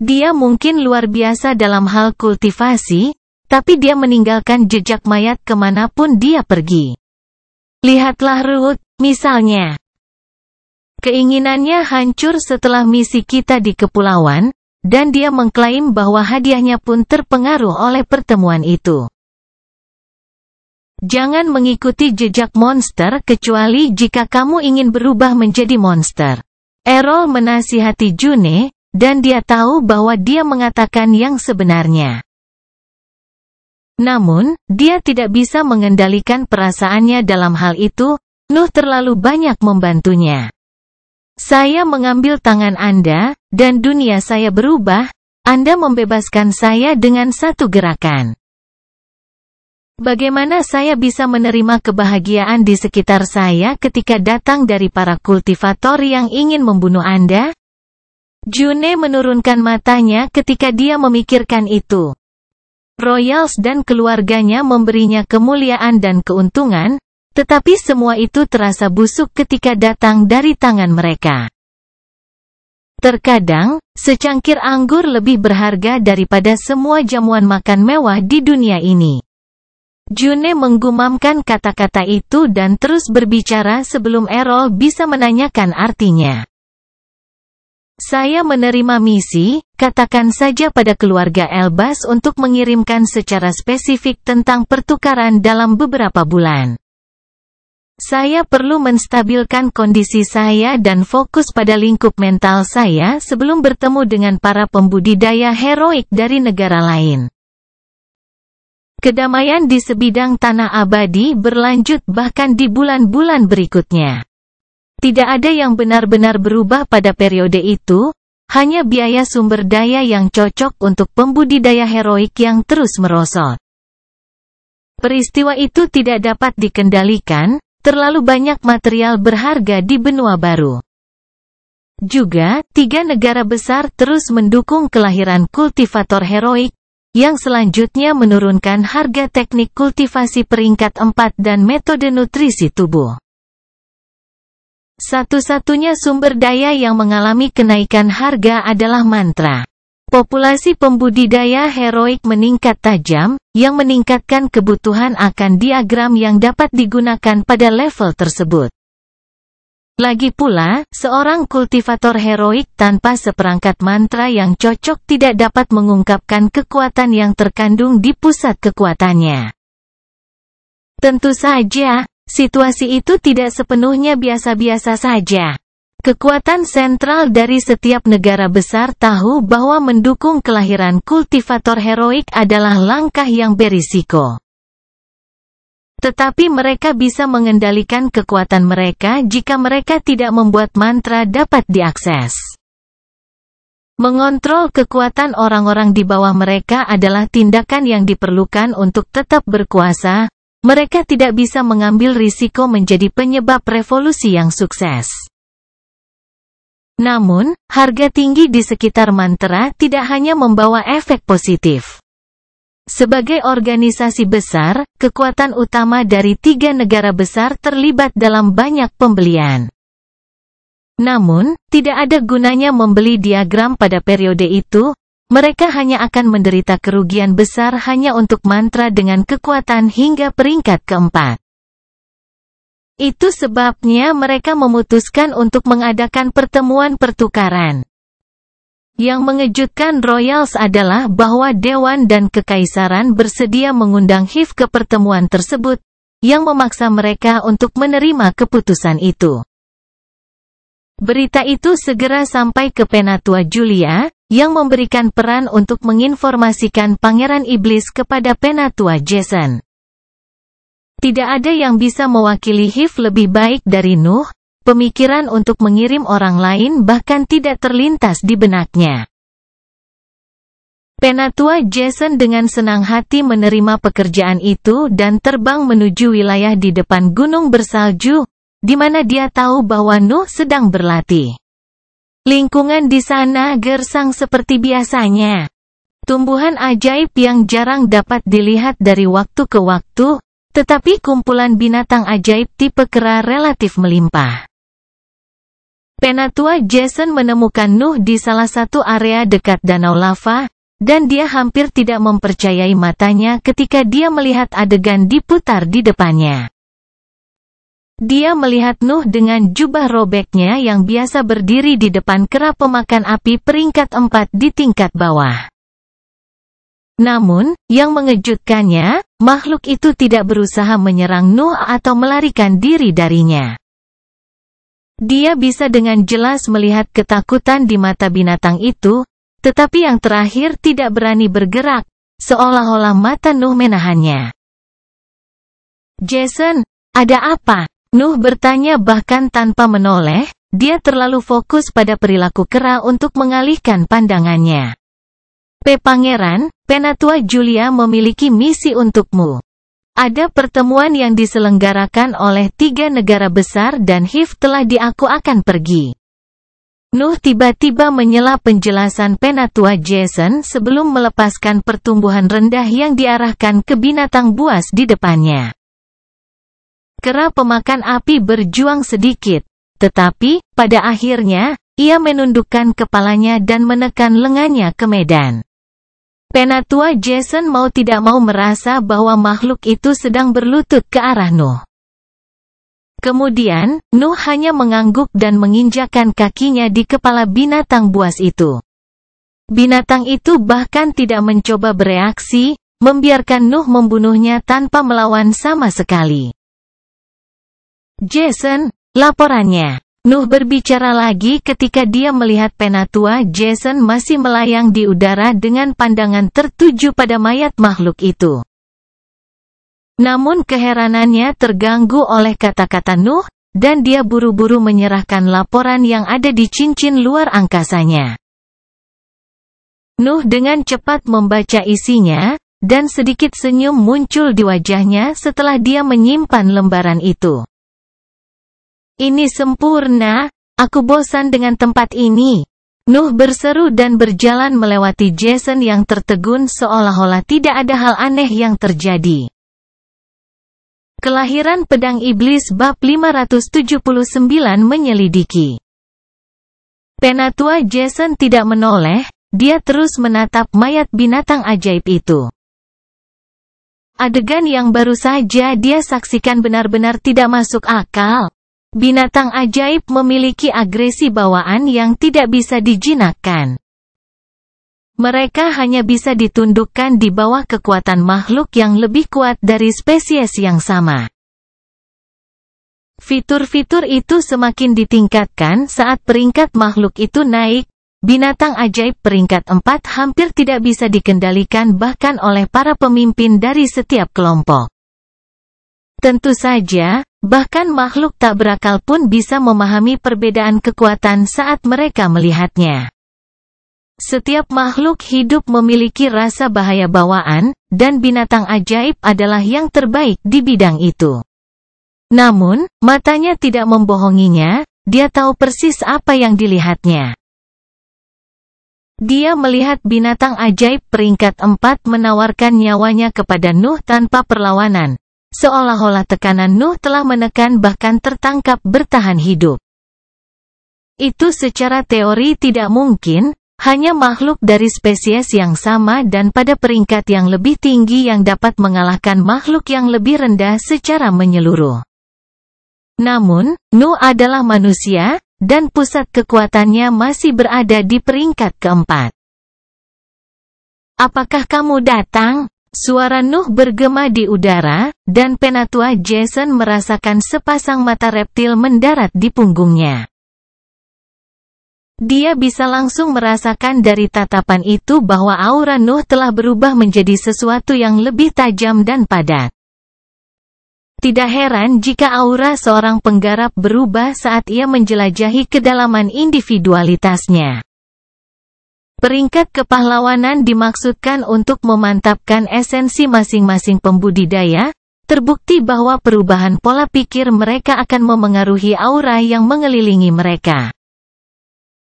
Dia mungkin luar biasa dalam hal kultivasi, tapi dia meninggalkan jejak mayat kemanapun dia pergi. Lihatlah Ruth, misalnya. Keinginannya hancur setelah misi kita di kepulauan, dan dia mengklaim bahwa hadiahnya pun terpengaruh oleh pertemuan itu. Jangan mengikuti jejak monster kecuali jika kamu ingin berubah menjadi monster. Errol menasihati June, dan dia tahu bahwa dia mengatakan yang sebenarnya. Namun, dia tidak bisa mengendalikan perasaannya dalam hal itu, Nuh terlalu banyak membantunya. Saya mengambil tangan Anda, dan dunia saya berubah, Anda membebaskan saya dengan satu gerakan. Bagaimana saya bisa menerima kebahagiaan di sekitar saya ketika datang dari para kultivator yang ingin membunuh Anda? June menurunkan matanya ketika dia memikirkan itu. Royals dan keluarganya memberinya kemuliaan dan keuntungan, tetapi semua itu terasa busuk ketika datang dari tangan mereka. Terkadang, secangkir anggur lebih berharga daripada semua jamuan makan mewah di dunia ini. June menggumamkan kata-kata itu dan terus berbicara sebelum Errol bisa menanyakan artinya. Saya menerima misi, katakan saja pada keluarga Elbas untuk mengirimkan secara spesifik tentang pertukaran dalam beberapa bulan. Saya perlu menstabilkan kondisi saya dan fokus pada lingkup mental saya sebelum bertemu dengan para pembudidaya heroik dari negara lain. Kedamaian di sebidang tanah abadi berlanjut bahkan di bulan-bulan berikutnya. Tidak ada yang benar-benar berubah pada periode itu, hanya biaya sumber daya yang cocok untuk pembudidaya heroik yang terus merosot. Peristiwa itu tidak dapat dikendalikan, terlalu banyak material berharga di benua baru. Juga, 3 negara besar terus mendukung kelahiran kultivator heroik, yang selanjutnya menurunkan harga teknik kultivasi peringkat 4 dan metode nutrisi tubuh. Satu-satunya sumber daya yang mengalami kenaikan harga adalah mantra. Populasi pembudidaya heroik meningkat tajam, yang meningkatkan kebutuhan akan diagram yang dapat digunakan pada level tersebut. Lagi pula, seorang kultivator heroik tanpa seperangkat mantra yang cocok tidak dapat mengungkapkan kekuatan yang terkandung di pusat kekuatannya. Tentu saja, situasi itu tidak sepenuhnya biasa-biasa saja. Kekuatan sentral dari setiap negara besar tahu bahwa mendukung kelahiran kultivator heroik adalah langkah yang berisiko. Tetapi mereka bisa mengendalikan kekuatan mereka jika mereka tidak membuat mantra dapat diakses. Mengontrol kekuatan orang-orang di bawah mereka adalah tindakan yang diperlukan untuk tetap berkuasa. Mereka tidak bisa mengambil risiko menjadi penyebab revolusi yang sukses. Namun, harga tinggi di sekitar mantra tidak hanya membawa efek positif. Sebagai organisasi besar, kekuatan utama dari 3 negara besar terlibat dalam banyak pembelian. Namun, tidak ada gunanya membeli diagram pada periode itu, mereka hanya akan menderita kerugian besar hanya untuk mantra dengan kekuatan hingga peringkat keempat. Itu sebabnya mereka memutuskan untuk mengadakan pertemuan pertukaran. Yang mengejutkan Royals adalah bahwa Dewan dan Kekaisaran bersedia mengundang HIV ke pertemuan tersebut, yang memaksa mereka untuk menerima keputusan itu. Berita itu segera sampai ke Penatua Julia, yang memberikan peran untuk menginformasikan Pangeran Iblis kepada Penatua Jason. Tidak ada yang bisa mewakili HIV lebih baik dari Nuh. Pemikiran untuk mengirim orang lain bahkan tidak terlintas di benaknya. Penatua Jason dengan senang hati menerima pekerjaan itu dan terbang menuju wilayah di depan gunung bersalju, di mana dia tahu bahwa Nuh sedang berlatih. Lingkungan di sana gersang seperti biasanya. Tumbuhan ajaib yang jarang dapat dilihat dari waktu ke waktu, tetapi kumpulan binatang ajaib tipe kera relatif melimpah. Penatua Jason menemukan Nuh di salah satu area dekat danau lava, dan dia hampir tidak mempercayai matanya ketika dia melihat adegan diputar di depannya. Dia melihat Nuh dengan jubah robeknya yang biasa berdiri di depan kera pemakan api peringkat 4 di tingkat bawah. Namun, yang mengejutkannya, makhluk itu tidak berusaha menyerang Nuh atau melarikan diri darinya. Dia bisa dengan jelas melihat ketakutan di mata binatang itu, tetapi yang terakhir tidak berani bergerak, seolah-olah mata Nuh menahannya. Jason, ada apa? Nuh bertanya bahkan tanpa menoleh, dia terlalu fokus pada perilaku kera untuk mengalihkan pandangannya. Pangeran, Penatua Julia memiliki misi untukmu. Ada pertemuan yang diselenggarakan oleh 3 negara besar dan HIV telah diaku akan pergi. Nuh tiba-tiba menyela penjelasan Penatua Jason sebelum melepaskan pertumbuhan rendah yang diarahkan ke binatang buas di depannya. Kera pemakan api berjuang sedikit, tetapi, pada akhirnya, ia menundukkan kepalanya dan menekan lengannya ke medan. Penatua Jason mau tidak mau merasa bahwa makhluk itu sedang berlutut ke arah Nuh. Kemudian, Nuh hanya mengangguk dan menginjakkan kakinya di kepala binatang buas itu. Binatang itu bahkan tidak mencoba bereaksi, membiarkan Nuh membunuhnya tanpa melawan sama sekali. Jason, laporannya. Nuh berbicara lagi ketika dia melihat Penatua Jason masih melayang di udara dengan pandangan tertuju pada mayat makhluk itu. Namun keheranannya terganggu oleh kata-kata Nuh, dan dia buru-buru menyerahkan laporan yang ada di cincin luar angkasanya. Nuh dengan cepat membaca isinya, dan sedikit senyum muncul di wajahnya setelah dia menyimpan lembaran itu. Ini sempurna, aku bosan dengan tempat ini. Nuh berseru dan berjalan melewati Jason yang tertegun seolah-olah tidak ada hal aneh yang terjadi. Kelahiran Pedang Iblis bab 579 menyelidiki. Penatua Jason tidak menoleh, dia terus menatap mayat binatang ajaib itu. Adegan yang baru saja dia saksikan benar-benar tidak masuk akal. Binatang ajaib memiliki agresi bawaan yang tidak bisa dijinakkan. Mereka hanya bisa ditundukkan di bawah kekuatan makhluk yang lebih kuat dari spesies yang sama. Fitur-fitur itu semakin ditingkatkan saat peringkat makhluk itu naik. Binatang ajaib peringkat 4 hampir tidak bisa dikendalikan bahkan oleh para pemimpin dari setiap kelompok. Tentu saja, bahkan makhluk tak berakal pun bisa memahami perbedaan kekuatan saat mereka melihatnya. Setiap makhluk hidup memiliki rasa bahaya bawaan, dan binatang ajaib adalah yang terbaik di bidang itu. Namun, matanya tidak membohonginya, dia tahu persis apa yang dilihatnya. Dia melihat binatang ajaib peringkat 4 menawarkan nyawanya kepada Nuh tanpa perlawanan. Seolah-olah tekanan Nuh telah menekan bahkan tertangkap bertahan hidup. Itu secara teori tidak mungkin, hanya makhluk dari spesies yang sama dan pada peringkat yang lebih tinggi yang dapat mengalahkan makhluk yang lebih rendah secara menyeluruh. Namun, Nuh adalah manusia, dan pusat kekuatannya masih berada di peringkat keempat. Apakah kamu datang? Suara Nuh bergema di udara, dan Penatua Jason merasakan sepasang mata reptil mendarat di punggungnya. Dia bisa langsung merasakan dari tatapan itu bahwa aura Nuh telah berubah menjadi sesuatu yang lebih tajam dan padat. Tidak heran jika aura seorang penggarap berubah saat ia menjelajahi kedalaman individualitasnya. Peringkat kepahlawanan dimaksudkan untuk memantapkan esensi masing-masing pembudidaya, terbukti bahwa perubahan pola pikir mereka akan memengaruhi aura yang mengelilingi mereka.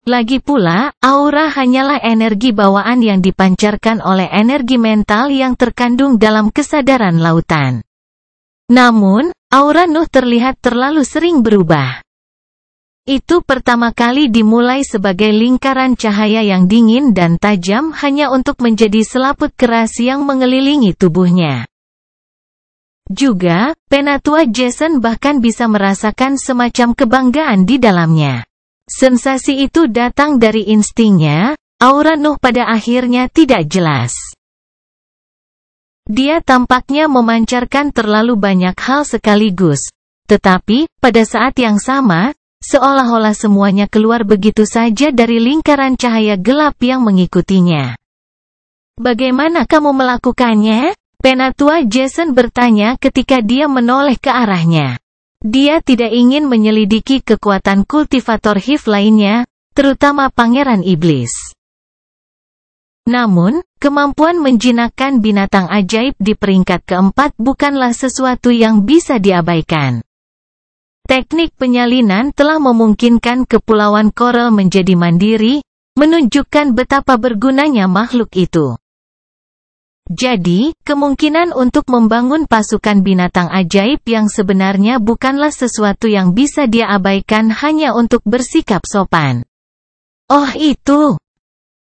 Lagi pula, aura hanyalah energi bawaan yang dipancarkan oleh energi mental yang terkandung dalam kesadaran lautan. Namun, aura Nuh terlihat terlalu sering berubah. Itu pertama kali dimulai sebagai lingkaran cahaya yang dingin dan tajam hanya untuk menjadi selaput keras yang mengelilingi tubuhnya. Juga, Penatua Jason bahkan bisa merasakan semacam kebanggaan di dalamnya. Sensasi itu datang dari instingnya, aura Nuh pada akhirnya tidak jelas. Dia tampaknya memancarkan terlalu banyak hal sekaligus. Tetapi, pada saat yang sama, seolah-olah semuanya keluar begitu saja dari lingkaran cahaya gelap yang mengikutinya. Bagaimana kamu melakukannya? Penatua Jason bertanya ketika dia menoleh ke arahnya. Dia tidak ingin menyelidiki kekuatan kultivator HIV lainnya, terutama Pangeran Iblis. Namun, kemampuan menjinakkan binatang ajaib di peringkat keempat bukanlah sesuatu yang bisa diabaikan. Teknik penyalinan telah memungkinkan kepulauan Coral menjadi mandiri, menunjukkan betapa bergunanya makhluk itu. Jadi, kemungkinan untuk membangun pasukan binatang ajaib yang sebenarnya bukanlah sesuatu yang bisa dia abaikan hanya untuk bersikap sopan. Oh itu!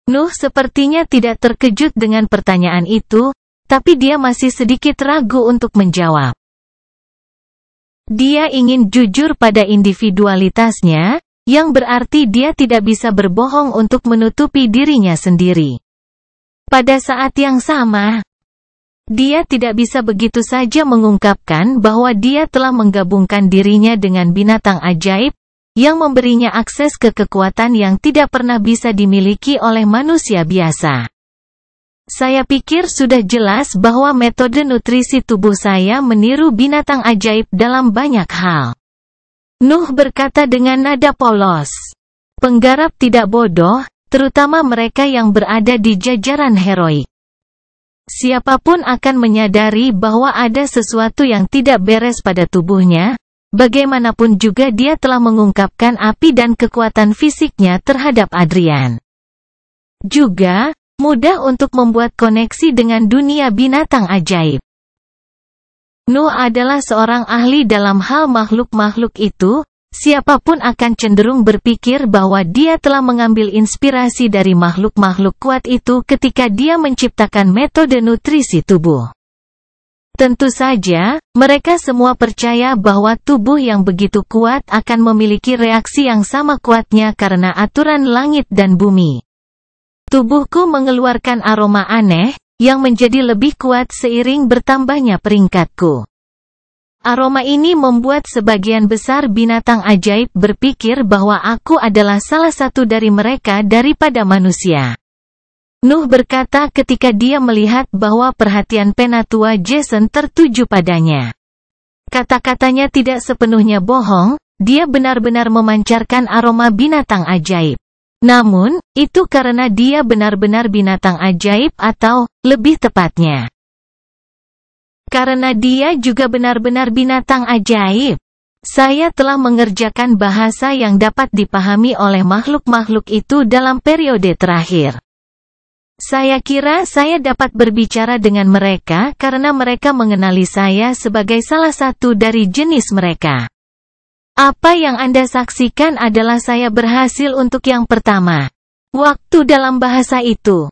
Nuh sepertinya tidak terkejut dengan pertanyaan itu, tapi dia masih sedikit ragu untuk menjawab. Dia ingin jujur pada individualitasnya, yang berarti dia tidak bisa berbohong untuk menutupi dirinya sendiri. Pada saat yang sama, dia tidak bisa begitu saja mengungkapkan bahwa dia telah menggabungkan dirinya dengan binatang ajaib, yang memberinya akses ke kekuatan yang tidak pernah bisa dimiliki oleh manusia biasa. Saya pikir sudah jelas bahwa metode nutrisi tubuh saya meniru binatang ajaib dalam banyak hal. Nuh berkata dengan nada polos. Penggarap tidak bodoh, terutama mereka yang berada di jajaran heroik. Siapapun akan menyadari bahwa ada sesuatu yang tidak beres pada tubuhnya. Bagaimanapun juga dia telah mengungkapkan api dan kekuatan fisiknya terhadap Adrian. Juga, mudah untuk membuat koneksi dengan dunia binatang ajaib. Nuh adalah seorang ahli dalam hal makhluk-makhluk itu, siapapun akan cenderung berpikir bahwa dia telah mengambil inspirasi dari makhluk-makhluk kuat itu ketika dia menciptakan metode nutrisi tubuh. Tentu saja, mereka semua percaya bahwa tubuh yang begitu kuat akan memiliki reaksi yang sama kuatnya karena aturan langit dan bumi. Tubuhku mengeluarkan aroma aneh, yang menjadi lebih kuat seiring bertambahnya peringkatku. Aroma ini membuat sebagian besar binatang ajaib berpikir bahwa aku adalah salah satu dari mereka daripada manusia. Nuh berkata ketika dia melihat bahwa perhatian Penatua Jason tertuju padanya. Kata-katanya tidak sepenuhnya bohong, dia benar-benar memancarkan aroma binatang ajaib. Namun, itu karena dia benar-benar binatang ajaib atau, lebih tepatnya, karena dia juga benar-benar binatang ajaib. Saya telah mengerjakan bahasa yang dapat dipahami oleh makhluk-makhluk itu dalam periode terakhir. Saya kira saya dapat berbicara dengan mereka karena mereka mengenali saya sebagai salah satu dari jenis mereka. Apa yang Anda saksikan adalah saya berhasil untuk yang pertama. Waktu dalam bahasa itu.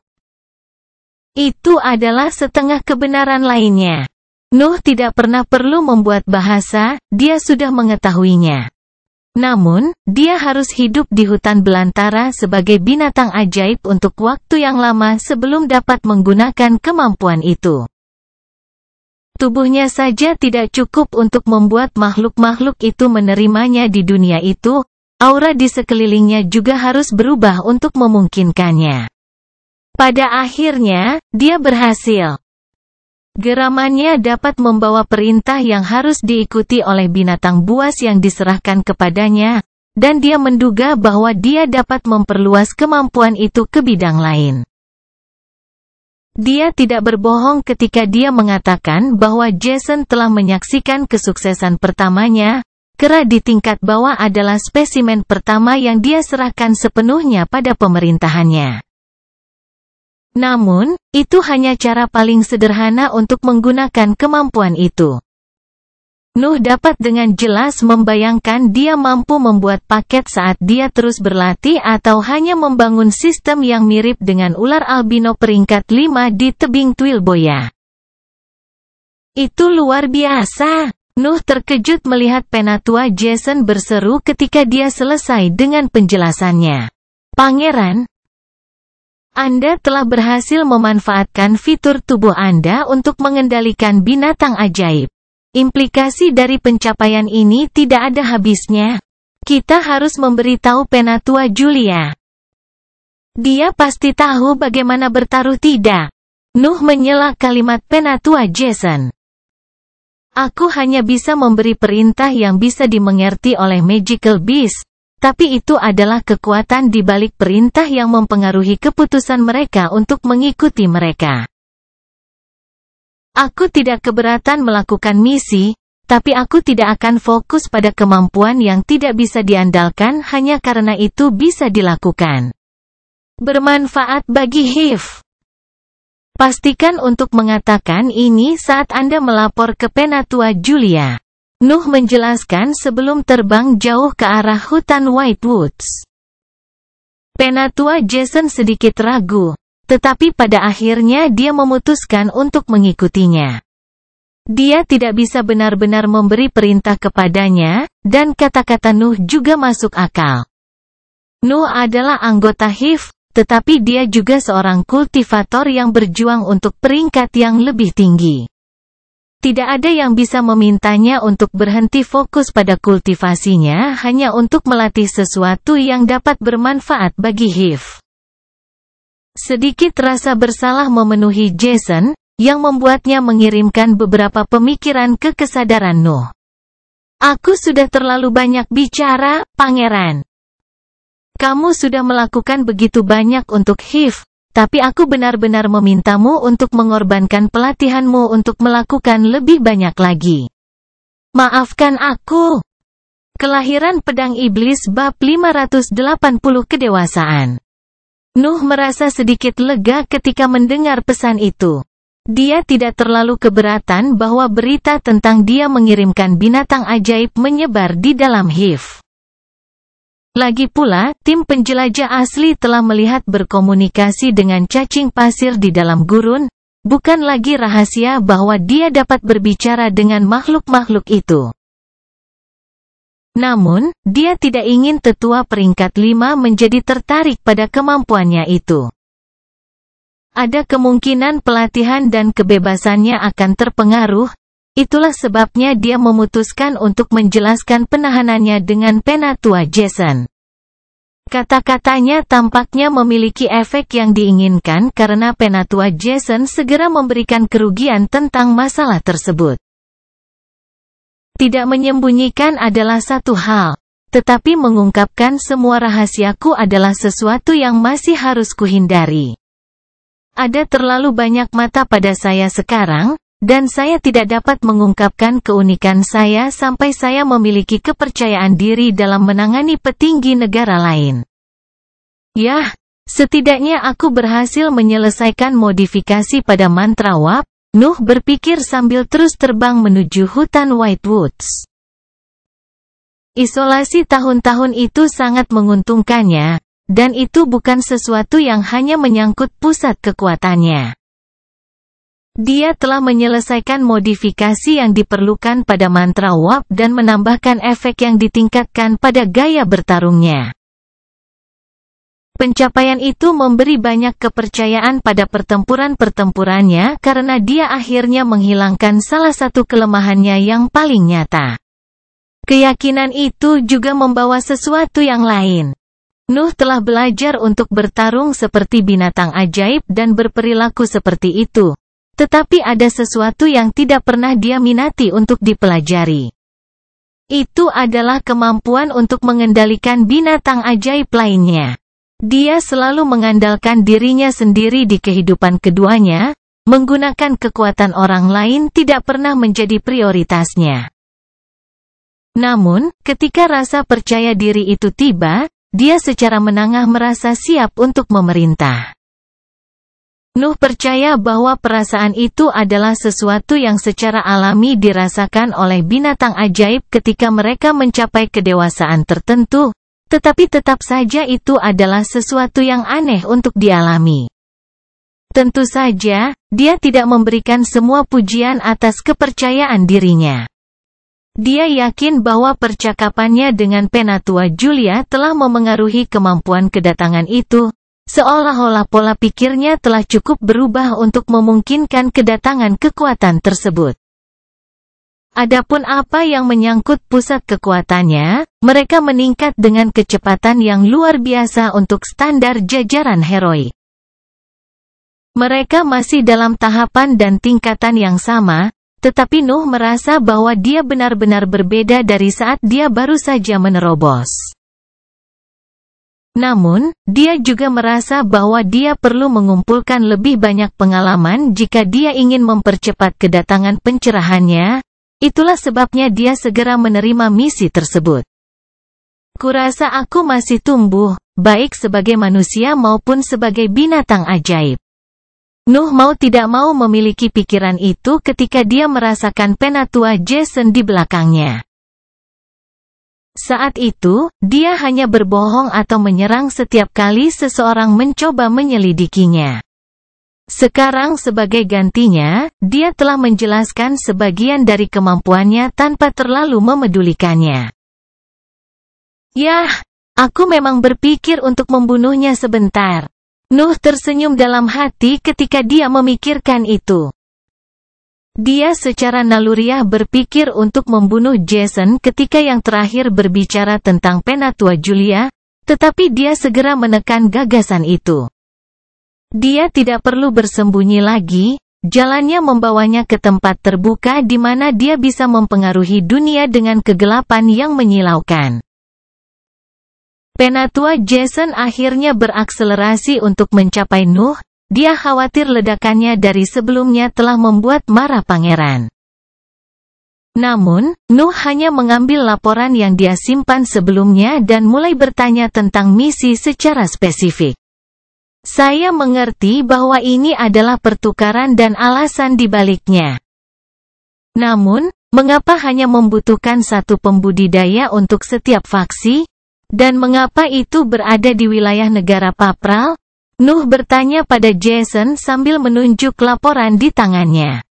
Itu adalah setengah kebenaran lainnya. Nuh tidak pernah perlu membuat bahasa, dia sudah mengetahuinya. Namun, dia harus hidup di hutan belantara sebagai binatang ajaib untuk waktu yang lama sebelum dapat menggunakan kemampuan itu. Tubuhnya saja tidak cukup untuk membuat makhluk-makhluk itu menerimanya di dunia itu, aura di sekelilingnya juga harus berubah untuk memungkinkannya. Pada akhirnya, dia berhasil. Geramannya dapat membawa perintah yang harus diikuti oleh binatang buas yang diserahkan kepadanya, dan dia menduga bahwa dia dapat memperluas kemampuan itu ke bidang lain. Dia tidak berbohong ketika dia mengatakan bahwa Jason telah menyaksikan kesuksesan pertamanya. Kera di tingkat bawah adalah spesimen pertama yang dia serahkan sepenuhnya pada pemerintahannya. Namun, itu hanya cara paling sederhana untuk menggunakan kemampuan itu. Nuh dapat dengan jelas membayangkan dia mampu membuat paket saat dia terus berlatih atau hanya membangun sistem yang mirip dengan ular albino peringkat 5 di tebing Twilboya. Itu luar biasa. Nuh terkejut melihat penatua Jason berseru ketika dia selesai dengan penjelasannya. Pangeran, Anda telah berhasil memanfaatkan fitur tubuh Anda untuk mengendalikan binatang ajaib. Implikasi dari pencapaian ini tidak ada habisnya. Kita harus memberitahu penatua Julia. Dia pasti tahu bagaimana bertaruh tidak? Nuh menyela kalimat penatua Jason. Aku hanya bisa memberi perintah yang bisa dimengerti oleh Magical Beast. Tapi itu adalah kekuatan di balik perintah yang mempengaruhi keputusan mereka untuk mengikuti mereka. Aku tidak keberatan melakukan misi, tapi aku tidak akan fokus pada kemampuan yang tidak bisa diandalkan hanya karena itu bisa dilakukan. Bermanfaat bagi Hiv. Pastikan untuk mengatakan ini saat Anda melapor ke penatua Julia. Nuh menjelaskan sebelum terbang jauh ke arah hutan White Woods. Penatua Jason sedikit ragu, tetapi pada akhirnya dia memutuskan untuk mengikutinya. Dia tidak bisa benar-benar memberi perintah kepadanya, dan kata-kata Nuh juga masuk akal. Nuh adalah anggota Hiv, tetapi dia juga seorang kultivator yang berjuang untuk peringkat yang lebih tinggi. Tidak ada yang bisa memintanya untuk berhenti fokus pada kultivasinya hanya untuk melatih sesuatu yang dapat bermanfaat bagi Hiv. Sedikit rasa bersalah memenuhi Jason, yang membuatnya mengirimkan beberapa pemikiran ke kesadaran Nuh. Aku sudah terlalu banyak bicara, Pangeran. Kamu sudah melakukan begitu banyak untuk Hiv. Tapi aku benar-benar memintamu untuk mengorbankan pelatihanmu untuk melakukan lebih banyak lagi. Maafkan aku. Kelahiran Pedang Iblis bab 580 kedewasaan. Nuh merasa sedikit lega ketika mendengar pesan itu. Dia tidak terlalu keberatan bahwa berita tentang dia mengirimkan binatang ajaib menyebar di dalam Hiv. Lagi pula, tim penjelajah asli telah melihat berkomunikasi dengan cacing pasir di dalam gurun, bukan lagi rahasia bahwa dia dapat berbicara dengan makhluk-makhluk itu. Namun, dia tidak ingin tetua peringkat 5 menjadi tertarik pada kemampuannya itu. Ada kemungkinan pelatihan dan kebebasannya akan terpengaruh, itulah sebabnya dia memutuskan untuk menjelaskan penahanannya dengan penatua Jason. Kata-katanya tampaknya memiliki efek yang diinginkan karena penatua Jason segera memberikan kerugian tentang masalah tersebut. Tidak menyembunyikan adalah satu hal, tetapi mengungkapkan semua rahasiaku adalah sesuatu yang masih harus kuhindari. Ada terlalu banyak mata pada saya sekarang, dan saya tidak dapat mengungkapkan keunikan saya sampai saya memiliki kepercayaan diri dalam menangani petinggi negara lain. Yah, setidaknya aku berhasil menyelesaikan modifikasi pada mantra Wap, Nuh berpikir sambil terus terbang menuju hutan White Woods. Isolasi tahun-tahun itu sangat menguntungkannya, dan itu bukan sesuatu yang hanya menyangkut pusat kekuatannya. Dia telah menyelesaikan modifikasi yang diperlukan pada mantra Wap dan menambahkan efek yang ditingkatkan pada gaya bertarungnya. Pencapaian itu memberi banyak kepercayaan pada pertempuran-pertempurannya karena dia akhirnya menghilangkan salah satu kelemahannya yang paling nyata. Keyakinan itu juga membawa sesuatu yang lain. Nuh telah belajar untuk bertarung seperti binatang ajaib dan berperilaku seperti itu. Tetapi ada sesuatu yang tidak pernah dia minati untuk dipelajari. Itu adalah kemampuan untuk mengendalikan binatang ajaib lainnya. Dia selalu mengandalkan dirinya sendiri di kehidupan keduanya, menggunakan kekuatan orang lain tidak pernah menjadi prioritasnya. Namun, ketika rasa percaya diri itu tiba, dia secara menengah merasa siap untuk memerintah. Nuh percaya bahwa perasaan itu adalah sesuatu yang secara alami dirasakan oleh binatang ajaib ketika mereka mencapai kedewasaan tertentu, tetapi tetap saja itu adalah sesuatu yang aneh untuk dialami. Tentu saja, dia tidak memberikan semua pujian atas kepercayaan dirinya. Dia yakin bahwa percakapannya dengan Penatua Julia telah memengaruhi kemampuan kedatangan itu, seolah-olah pola pikirnya telah cukup berubah untuk memungkinkan kedatangan kekuatan tersebut. Adapun apa yang menyangkut pusat kekuatannya, mereka meningkat dengan kecepatan yang luar biasa untuk standar jajaran heroik. Mereka masih dalam tahapan dan tingkatan yang sama, tetapi Nuh merasa bahwa dia benar-benar berbeda dari saat dia baru saja menerobos. Namun, dia juga merasa bahwa dia perlu mengumpulkan lebih banyak pengalaman jika dia ingin mempercepat kedatangan pencerahannya. Itulah sebabnya dia segera menerima misi tersebut. Kurasa aku masih tumbuh, baik sebagai manusia maupun sebagai binatang ajaib. Nuh mau tidak mau memiliki pikiran itu ketika dia merasakan Penatua Jason di belakangnya. Saat itu, dia hanya berbohong atau menyerang setiap kali seseorang mencoba menyelidikinya. Sekarang sebagai gantinya, dia telah menjelaskan sebagian dari kemampuannya tanpa terlalu memedulikannya. Yah, aku memang berpikir untuk membunuhnya sebentar. Nuh tersenyum dalam hati ketika dia memikirkan itu. Dia secara naluriah berpikir untuk membunuh Jason ketika yang terakhir berbicara tentang Penatua Julia, tetapi dia segera menekan gagasan itu. Dia tidak perlu bersembunyi lagi, jalannya membawanya ke tempat terbuka di mana dia bisa mempengaruhi dunia dengan kegelapan yang menyilaukan. Penatua Jason akhirnya berakselerasi untuk mencapai Nuh, dia khawatir ledakannya dari sebelumnya telah membuat marah pangeran. Namun, Nuh hanya mengambil laporan yang dia simpan sebelumnya dan mulai bertanya tentang misi secara spesifik. Saya mengerti bahwa ini adalah pertukaran dan alasan di baliknya. Namun, mengapa hanya membutuhkan satu pembudidaya untuk setiap faksi? Dan mengapa itu berada di wilayah negara Papral? Nuh bertanya pada Jason sambil menunjuk laporan di tangannya.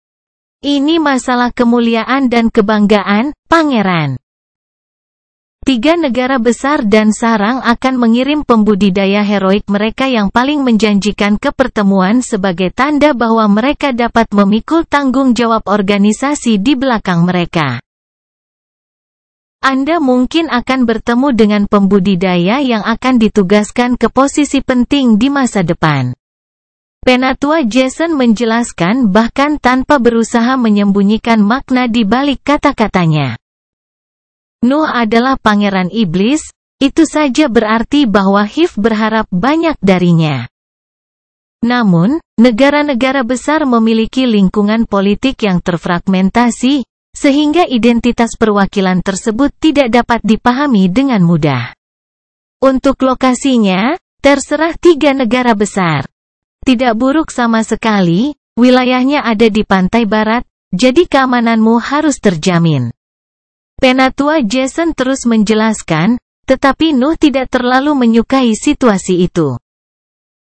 Ini masalah kemuliaan dan kebanggaan, Pangeran. 3 negara besar dan sarang akan mengirim pembudidaya heroik mereka yang paling menjanjikan ke pertemuan sebagai tanda bahwa mereka dapat memikul tanggung jawab organisasi di belakang mereka. Anda mungkin akan bertemu dengan pembudidaya yang akan ditugaskan ke posisi penting di masa depan. Penatua Jason menjelaskan bahkan tanpa berusaha menyembunyikan makna di balik kata-katanya. Nuh adalah pangeran iblis, itu saja berarti bahwa Hif berharap banyak darinya. Namun, negara-negara besar memiliki lingkungan politik yang terfragmentasi, sehingga identitas perwakilan tersebut tidak dapat dipahami dengan mudah. Untuk lokasinya, terserah 3 negara besar. Tidak buruk sama sekali, wilayahnya ada di pantai barat, jadi keamananmu harus terjamin. Penatua Jason terus menjelaskan, tetapi Nuh tidak terlalu menyukai situasi itu.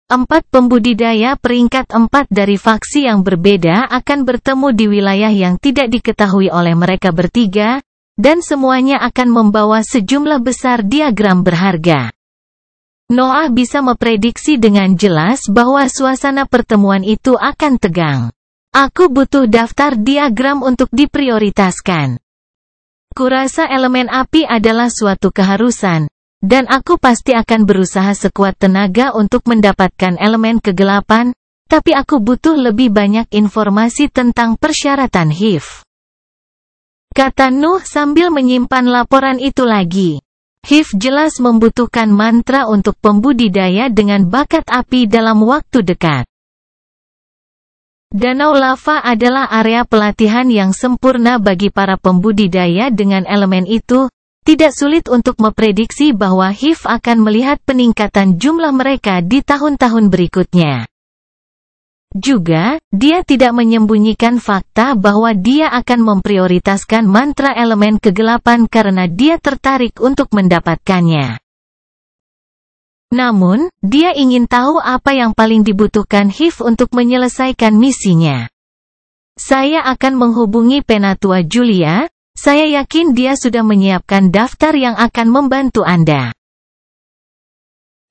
4 pembudidaya peringkat 4 dari faksi yang berbeda akan bertemu di wilayah yang tidak diketahui oleh mereka bertiga, dan semuanya akan membawa sejumlah besar diagram berharga. Noah bisa memprediksi dengan jelas bahwa suasana pertemuan itu akan tegang. Aku butuh daftar diagram untuk diprioritaskan. Kurasa elemen api adalah suatu keharusan, dan aku pasti akan berusaha sekuat tenaga untuk mendapatkan elemen kegelapan, tapi aku butuh lebih banyak informasi tentang persyaratan HIV. Kata Nuh sambil menyimpan laporan itu lagi. HIV jelas membutuhkan mantra untuk pembudidaya dengan bakat api dalam waktu dekat. Danau lava adalah area pelatihan yang sempurna bagi para pembudidaya dengan elemen itu. Tidak sulit untuk memprediksi bahwa HIV akan melihat peningkatan jumlah mereka di tahun-tahun berikutnya. Juga, dia tidak menyembunyikan fakta bahwa dia akan memprioritaskan mantra elemen kegelapan karena dia tertarik untuk mendapatkannya. Namun, dia ingin tahu apa yang paling dibutuhkan HIV untuk menyelesaikan misinya. Saya akan menghubungi Penatua Julia, saya yakin dia sudah menyiapkan daftar yang akan membantu Anda.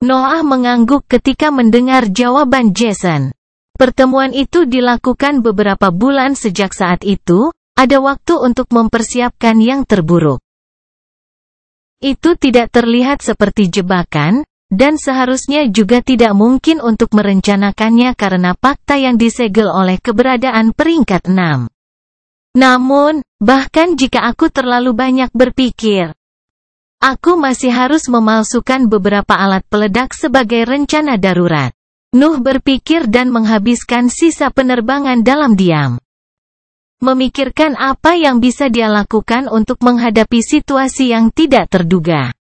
Noah mengangguk ketika mendengar jawaban Jason. Pertemuan itu dilakukan beberapa bulan sejak saat itu, ada waktu untuk mempersiapkan yang terburuk. Itu tidak terlihat seperti jebakan, dan seharusnya juga tidak mungkin untuk merencanakannya karena fakta yang disegel oleh keberadaan peringkat 6. Namun, bahkan jika aku terlalu banyak berpikir, aku masih harus memalsukan beberapa alat peledak sebagai rencana darurat. Nuh berpikir dan menghabiskan sisa penerbangan dalam diam. Memikirkan apa yang bisa dia lakukan untuk menghadapi situasi yang tidak terduga.